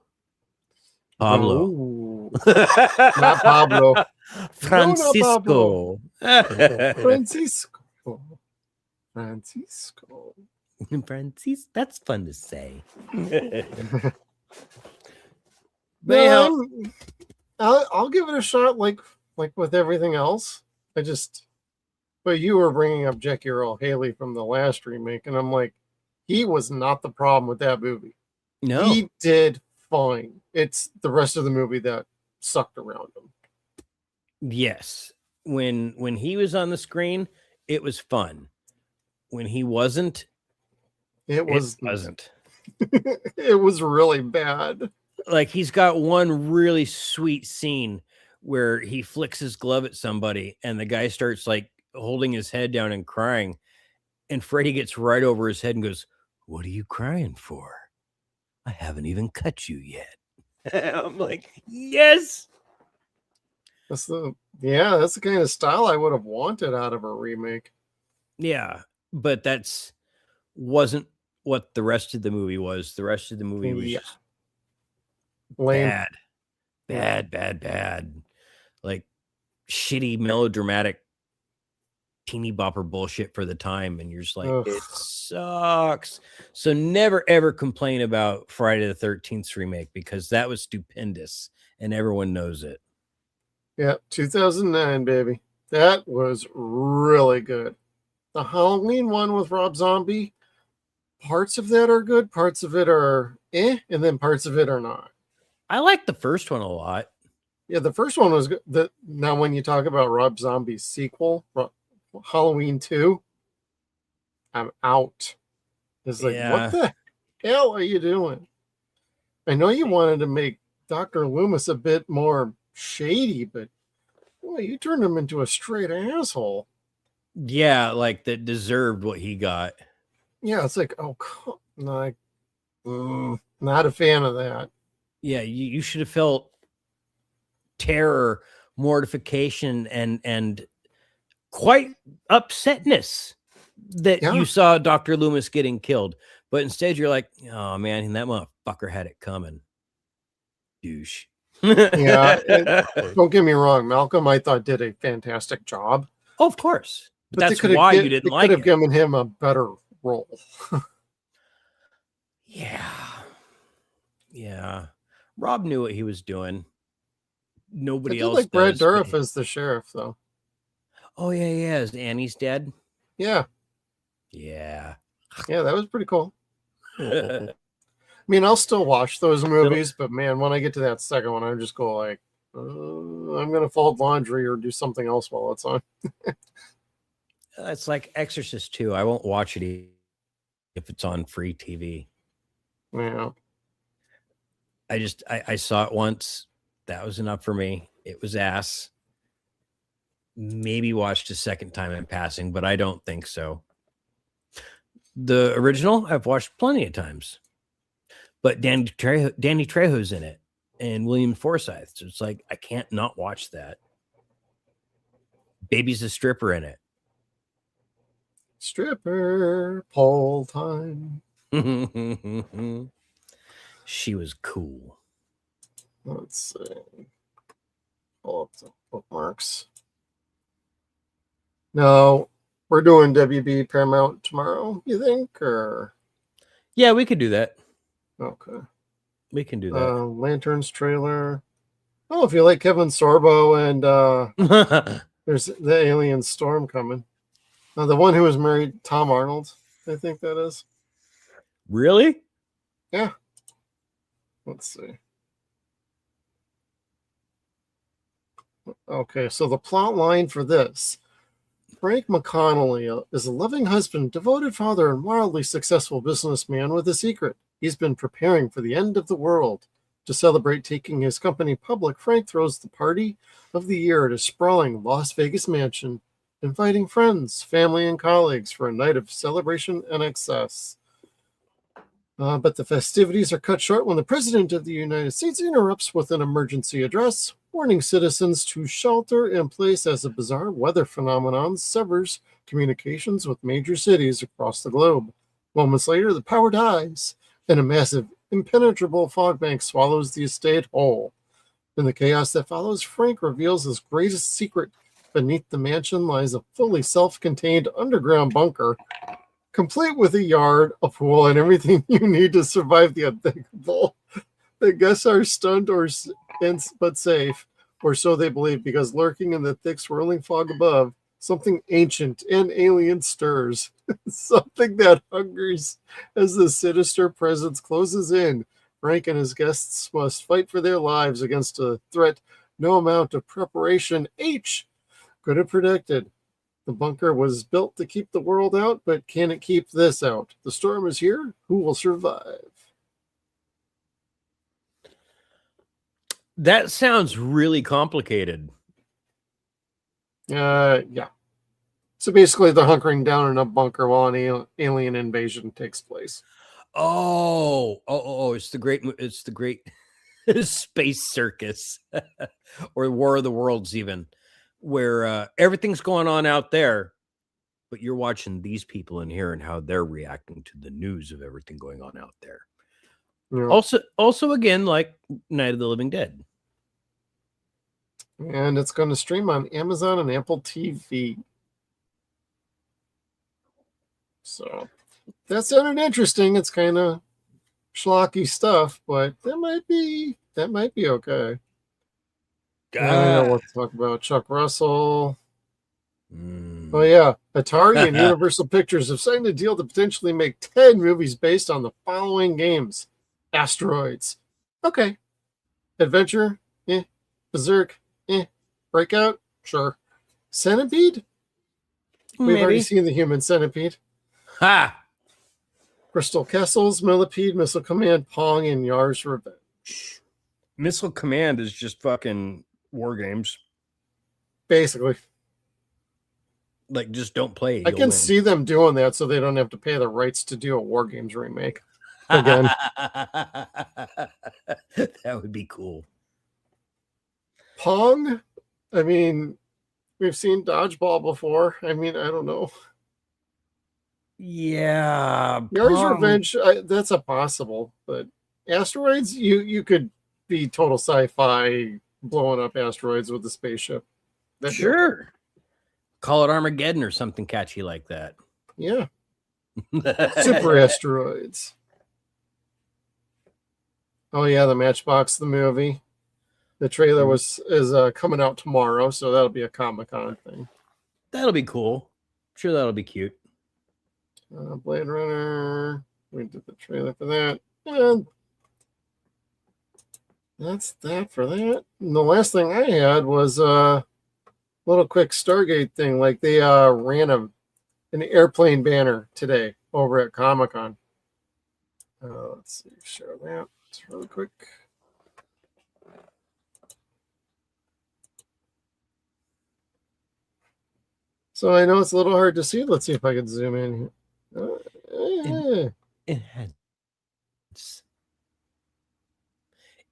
B: Pablo.
A: Not Pablo.
B: Francisco.
A: Francisco.
B: That's fun to say.
A: I'll give it a shot like with everything else. But you were bringing up Jackie Earle Haley from the last remake, and I'm like, he was not the problem with that movie.
B: No.
A: He did fine. It's the rest of the movie that sucked around him.
B: Yes. When he was on the screen, it was fun. When he wasn't,
A: it
B: wasn't.
A: It was really bad.
B: Like, he's got one really sweet scene where he flicks his glove at somebody and the guy starts like holding his head down and crying. And Freddy gets right over his head and goes, "What are you crying for? I haven't even cut you yet." I'm like, yes.
A: That's the kind of style I would have wanted out of a remake.
B: Yeah, but that's wasn't what the rest of the movie was. The rest of the movie was just
A: lame.
B: Bad. Like shitty melodramatic teeny bopper bullshit for the time, and you're just like, it sucks. So never ever complain about Friday the 13th remake, because that was stupendous and everyone knows it.
A: Yeah, 2009, baby. That was really good. The Halloween one with Rob Zombie, parts of that are good, parts of it are and then parts of it are not.
B: I like the first one a lot.
A: Yeah, the first one was good. Now, when you talk about Rob Zombie's sequel, Halloween 2, I'm out. It's like, what the hell are you doing? I know you wanted to make Dr. Loomis a bit more shady, but boy, you turned him into a straight asshole.
B: Yeah, like that deserved what he got.
A: Yeah, it's like, oh, not a fan of that.
B: Yeah, you should have felt terror, mortification, and quite upsetness that you saw Dr. Loomis getting killed. But instead you're like, oh man, that motherfucker had it coming. Douche.
A: Yeah, don't get me wrong, Malcolm, I thought did a fantastic job.
B: Oh, of course. But that's why you didn't like it.
A: Could have given him a better role.
B: Yeah. Rob knew what he was doing. Nobody
A: I
B: else
A: like Brad
B: does,
A: Dourif as the sheriff, though.
B: Oh, yeah. Is Annie's dead?
A: Yeah.
B: Yeah,
A: that was pretty cool. I mean, I'll still watch those movies, but man, when I get to that second one, I just go like, I'm going to fold laundry or do something else while it's on.
B: It's like Exorcist 2. I won't watch it if it's on free TV.
A: Yeah.
B: I saw it once. That was enough for me. It was ass. Maybe watched a second time in passing, but I don't think so. The original I've watched plenty of times, but Danny Trejo's in it and William Forsythe. So it's like, I can't not watch that. Baby's a stripper in it.
A: Stripper pole time.
B: She was cool.
A: Let's see. Pull up the bookmarks. No, we're doing WB Paramount tomorrow, you think? Or
B: yeah, we could do that.
A: Okay.
B: We can do that.
A: Lanterns trailer. Oh, if you like Kevin Sorbo and there's the Alien Storm coming. The one who was married, Tom Arnold, I think that is.
B: Really?
A: Yeah. Let's see. Okay, so the plot line for this. Frank McConnelly is a loving husband, devoted father, and wildly successful businessman with a secret. He's been preparing for the end of the world. To celebrate taking his company public, Frank throws the party of the year at a sprawling Las Vegas mansion, inviting friends, family, and colleagues for a night of celebration and excess. But the festivities are cut short when the President of the United States interrupts with an emergency address, warning citizens to shelter in place as a bizarre weather phenomenon severs communications with major cities across the globe. Moments later, the power dies, and a massive, impenetrable fog bank swallows the estate whole. In the chaos that follows, Frank reveals his greatest secret. Beneath the mansion lies a fully self-contained underground bunker, complete with a yard, a pool, and everything you need to survive the unthinkable. The guests are stunned but safe, or so they believe, because lurking in the thick swirling fog above, something ancient and alien stirs. Something that hungers as the sinister presence closes in. Frank and his guests must fight for their lives against a threat no amount of preparation H could have predicted. The bunker was built to keep the world out, but can it keep this out? The storm is here. Who will survive?
B: That sounds really complicated.
A: Yeah. So basically, they're hunkering down in a bunker while an alien invasion takes place.
B: Oh! It's the great space circus, or War of the Worlds, even, where everything's going on out there, but you're watching these people in here and how they're reacting to the news of everything going on out there.
A: Yeah.
B: Also, again, like Night of the Living Dead.
A: And it's going to stream on Amazon and Apple TV. So that sounded interesting. It's kind of schlocky stuff, but that might be okay. I know what to talk about. Chuck Russell. Oh yeah, Atari and Universal Pictures have signed a deal to potentially make 10 movies based on the following games: Asteroids, okay; Adventure, Berserk, Breakout, sure; Centipede. We've already seen the Human Centipede.
B: Ha!
A: Crystal Castles, Millipede, Missile Command, Pong, and Yar's Revenge.
B: Missile Command is just fucking war games.
A: Basically.
B: Like, just don't play.
A: I can see them doing that so they don't have to pay the rights to do a War Games remake again.
B: That would be cool.
A: Pong? I mean, we've seen Dodgeball before. I mean, I don't know.
B: Yeah.
A: Yar's Revenge, that's a possible. But Asteroids, you could be total sci-fi blowing up asteroids with a spaceship.
B: Sure. Call it Armageddon or something catchy like that.
A: Yeah. Super Asteroids. Oh yeah, the Matchbox, the movie. The trailer is coming out tomorrow, so that'll be a Comic-Con thing.
B: That'll be cool. Sure, that'll be cute.
A: Blade Runner. We did the trailer for that. And that's that for that. And the last thing I had was a little quick Stargate thing. Like they ran an airplane banner today over at Comic-Con. Let's see, share that. It's really quick. So I know it's a little hard to see. Let's see if I can zoom in here.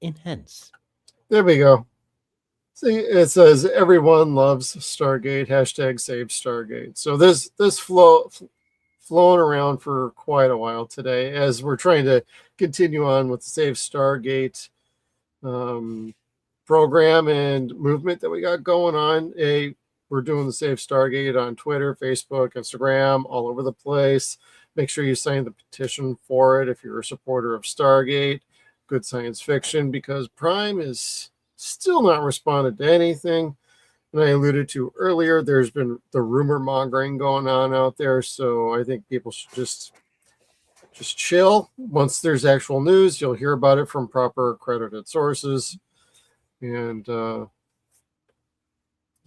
B: Enhance.
A: There we go. See, it says everyone loves Stargate. # save Stargate. So this flowing around for quite a while today as we're trying to continue on with the Save Stargate program and movement that we got going on. We're doing the Save Stargate on Twitter, Facebook, Instagram, all over the place. Make sure you sign the petition for it if you're a supporter of Stargate, good science fiction, because Prime is still not responded to anything. And I alluded to earlier, there's been the rumor mongering going on out there. So I think people should just chill. Once there's actual news, you'll hear about it from proper accredited sources. And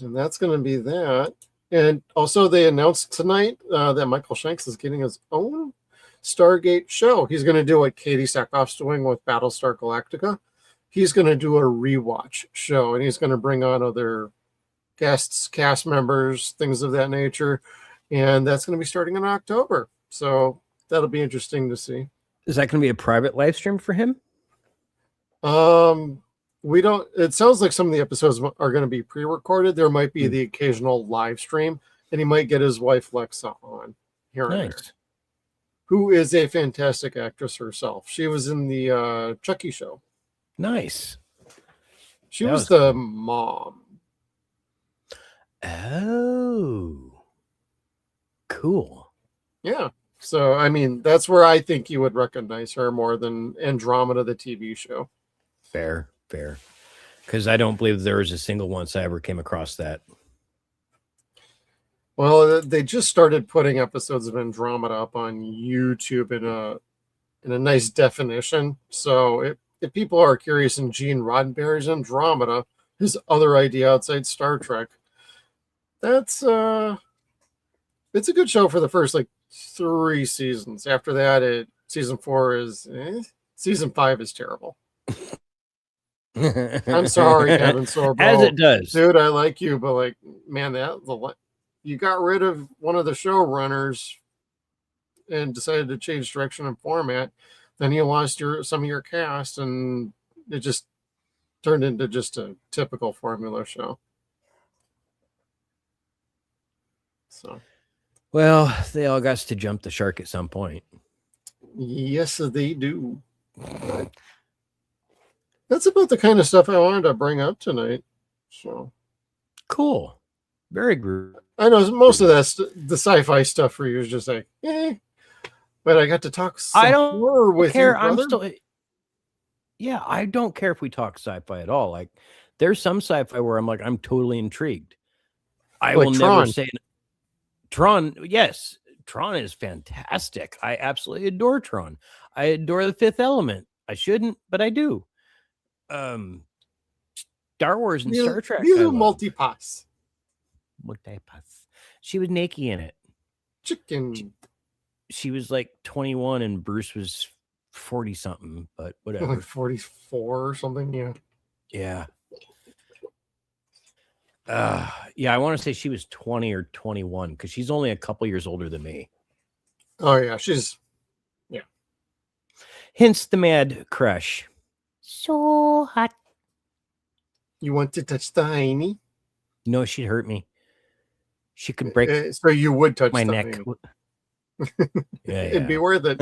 A: that's going to be that. And also they announced tonight that Michael Shanks is getting his own Stargate show. He's going to do what Katie Sackhoff's doing with Battlestar Galactica. He's going to do a rewatch show, and he's going to bring on other guests, cast members, things of that nature. And that's going to be starting in October. So that'll be interesting to see.
B: Is that going to be a private live stream for him?
A: We don't, it sounds like some of the episodes are going to be pre-recorded. There might be the occasional live stream, and he might get his wife Lexa on here and there, who is a fantastic actress herself. She was in the Chucky show.
B: Nice.
A: She was the mom.
B: Oh, cool.
A: Yeah. So, I mean, that's where I think you would recognize her more than Andromeda, the TV show.
B: Fair. Because I don't believe there was a single once I ever came across that.
A: Well, they just started putting episodes of Andromeda up on YouTube in a nice definition. So if people are curious in Gene Roddenberry's Andromeda, his other idea outside Star Trek, that's it's a good show for the first like 3 seasons. After that, season 4 is season 5 is terrible. I'm sorry, Kevin Sorbo.
B: As it does,
A: dude. I like you, but like, man, you got rid of one of the showrunners and decided to change direction and format. Then you lost some of your cast, and it just turned into just a typical formula show. So,
B: well, they all got to jump the shark at some point.
A: Yes, they do. That's about the kind of stuff I wanted to bring up tonight. So
B: cool. Very good.
A: I know most of that the sci-fi stuff for you is just like, but I got to talk
B: I don't
A: more with
B: care.
A: you, brother.
B: I'm still, yeah, I don't care if we talk sci-fi at all. Like, there's some sci-fi where I'm like, I'm totally intrigued. I will never say Tron. Yes, Tron is fantastic. I absolutely adore Tron. I adore The Fifth Element. I shouldn't, but I do. Star Wars and Star Trek.
A: Multipass.
B: She was naked in it.
A: Chicken.
B: She was like 21 and Bruce was 40 something, but whatever.
A: Like 44 or something. Yeah.
B: Yeah. Yeah, I want to say she was 20 or 21 because she's only a couple years older than me.
A: Oh yeah, yeah.
B: Hence the mad crush. So hot.
A: You want to touch the hiney?
B: No, she'd hurt me. She could break.
A: So you would touch
B: my
A: the
B: neck.
A: Yeah, it'd be worth it.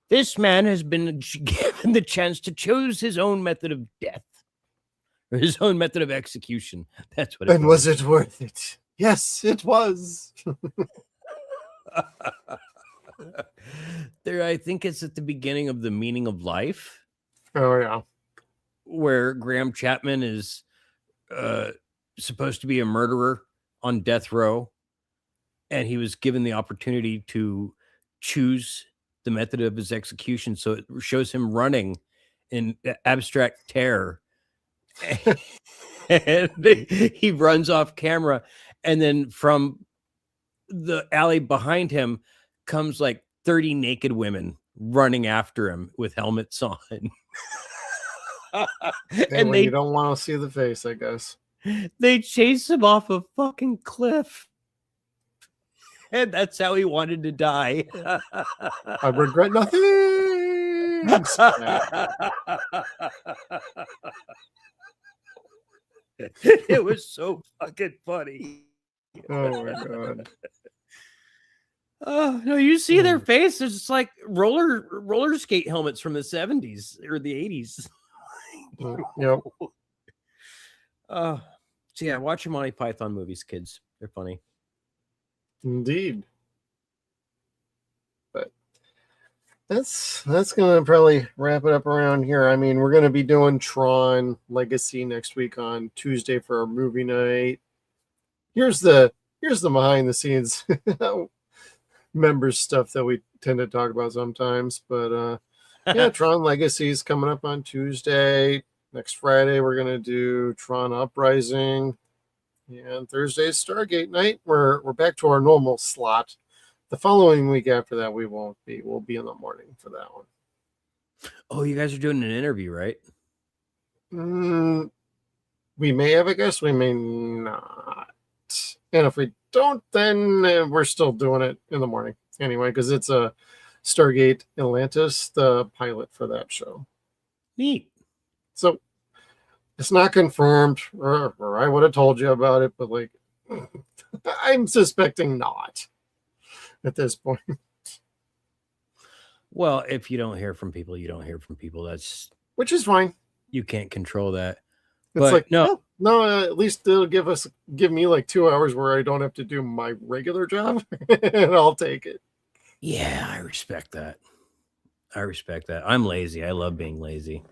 B: This man has been given the chance to choose his own method of death, or his own method of execution. That's what.
A: And was it worth it? Yes, it was.
B: There, I think it's at the beginning of The Meaning of Life.
A: Oh yeah,
B: where Graham Chapman is supposed to be a murderer on death row, and he was given the opportunity to choose the method of his execution. So it shows him running in abstract terror, and he runs off camera, and then from the alley behind him comes like 30 naked women running after him with helmets on.
A: And you don't want to see the face, I guess.
B: They chase him off a fucking cliff. And that's how he wanted to die.
A: I regret nothing.
B: It was so fucking funny.
A: Oh my god.
B: Oh no, you see their faces. It's like roller skate helmets from the 70s or the 80s.
A: Yep.
B: So yeah, watch your Monty Python movies, kids. They're funny.
A: Indeed. But that's gonna probably wrap it up around here. I mean, we're gonna be doing Tron Legacy next week on Tuesday for our movie night. Here's the behind the scenes members stuff that we tend to talk about sometimes, but yeah, Tron Legacy is coming up on Tuesday. Next Friday we're gonna do Tron Uprising, and Thursday's Stargate night. We're back to our normal slot. The following week after that we won't be. We'll be in the morning for that one.
B: Oh, you guys are doing an interview, right?
A: We may have a guest, we may not. And if we don't, then we're still doing it in the morning anyway, because it's a Stargate Atlantis, the pilot for that show.
B: Neat.
A: So it's not confirmed, or I would have told you about it, but like I'm suspecting not at this point.
B: Well, if you don't hear from people, you don't hear from people. That's
A: which is fine.
B: You can't control that.
A: It's
B: but
A: like
B: no,
A: at least they'll give me like 2 hours where I don't have to do my regular job, and I'll take it.
B: Yeah, I respect that. I'm lazy. I love being lazy.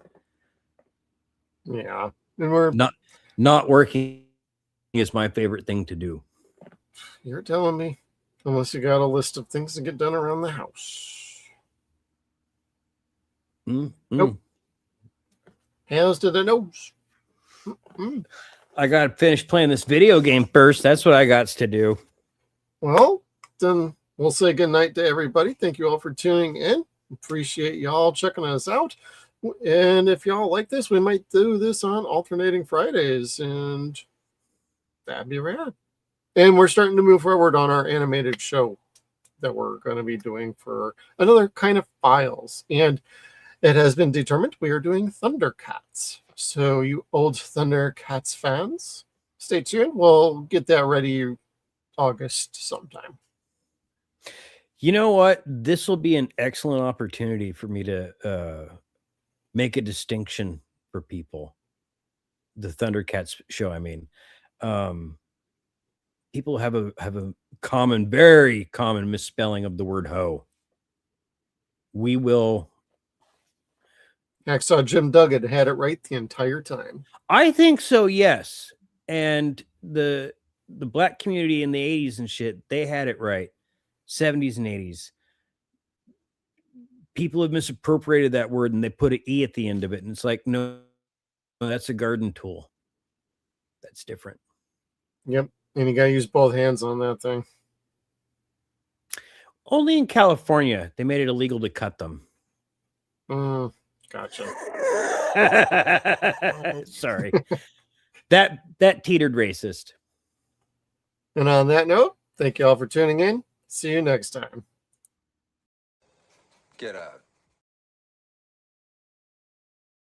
A: Yeah, and we're
B: not working is my favorite thing to do.
A: You're telling me, unless you got a list of things to get done around the house. Nope. Hands to the nose.
B: I got to finish playing this video game first. That's what I got to do.
A: Well, then we'll say good night to everybody. Thank you all for tuning in. Appreciate y'all checking us out. And if y'all like this, we might do this on alternating Fridays, and that'd be rad. And we're starting to move forward on our animated show that we're going to be doing for another kind of files. And it has been determined we are doing Thundercats. So you old Thundercats fans, stay tuned. We'll get that ready August sometime.
B: You know what? This will be an excellent opportunity for me to make a distinction for people. The Thundercats show, I mean. People have a common, very common misspelling of the word hoe. We will.
A: I saw Jim Duggan had it right the entire time.
B: I think so, yes. And the black community in the 80s and shit, they had it right. 70s and 80s. People have misappropriated that word and they put an E at the end of it. And it's like, no, that's a garden tool. That's different.
A: Yep. And you got to use both hands on that thing.
B: Only in California, they made it illegal to cut them.
A: Gotcha.
B: Sorry. that teetered racist.
A: And on that note, thank you all for tuning in. See you next time.
O: Get out.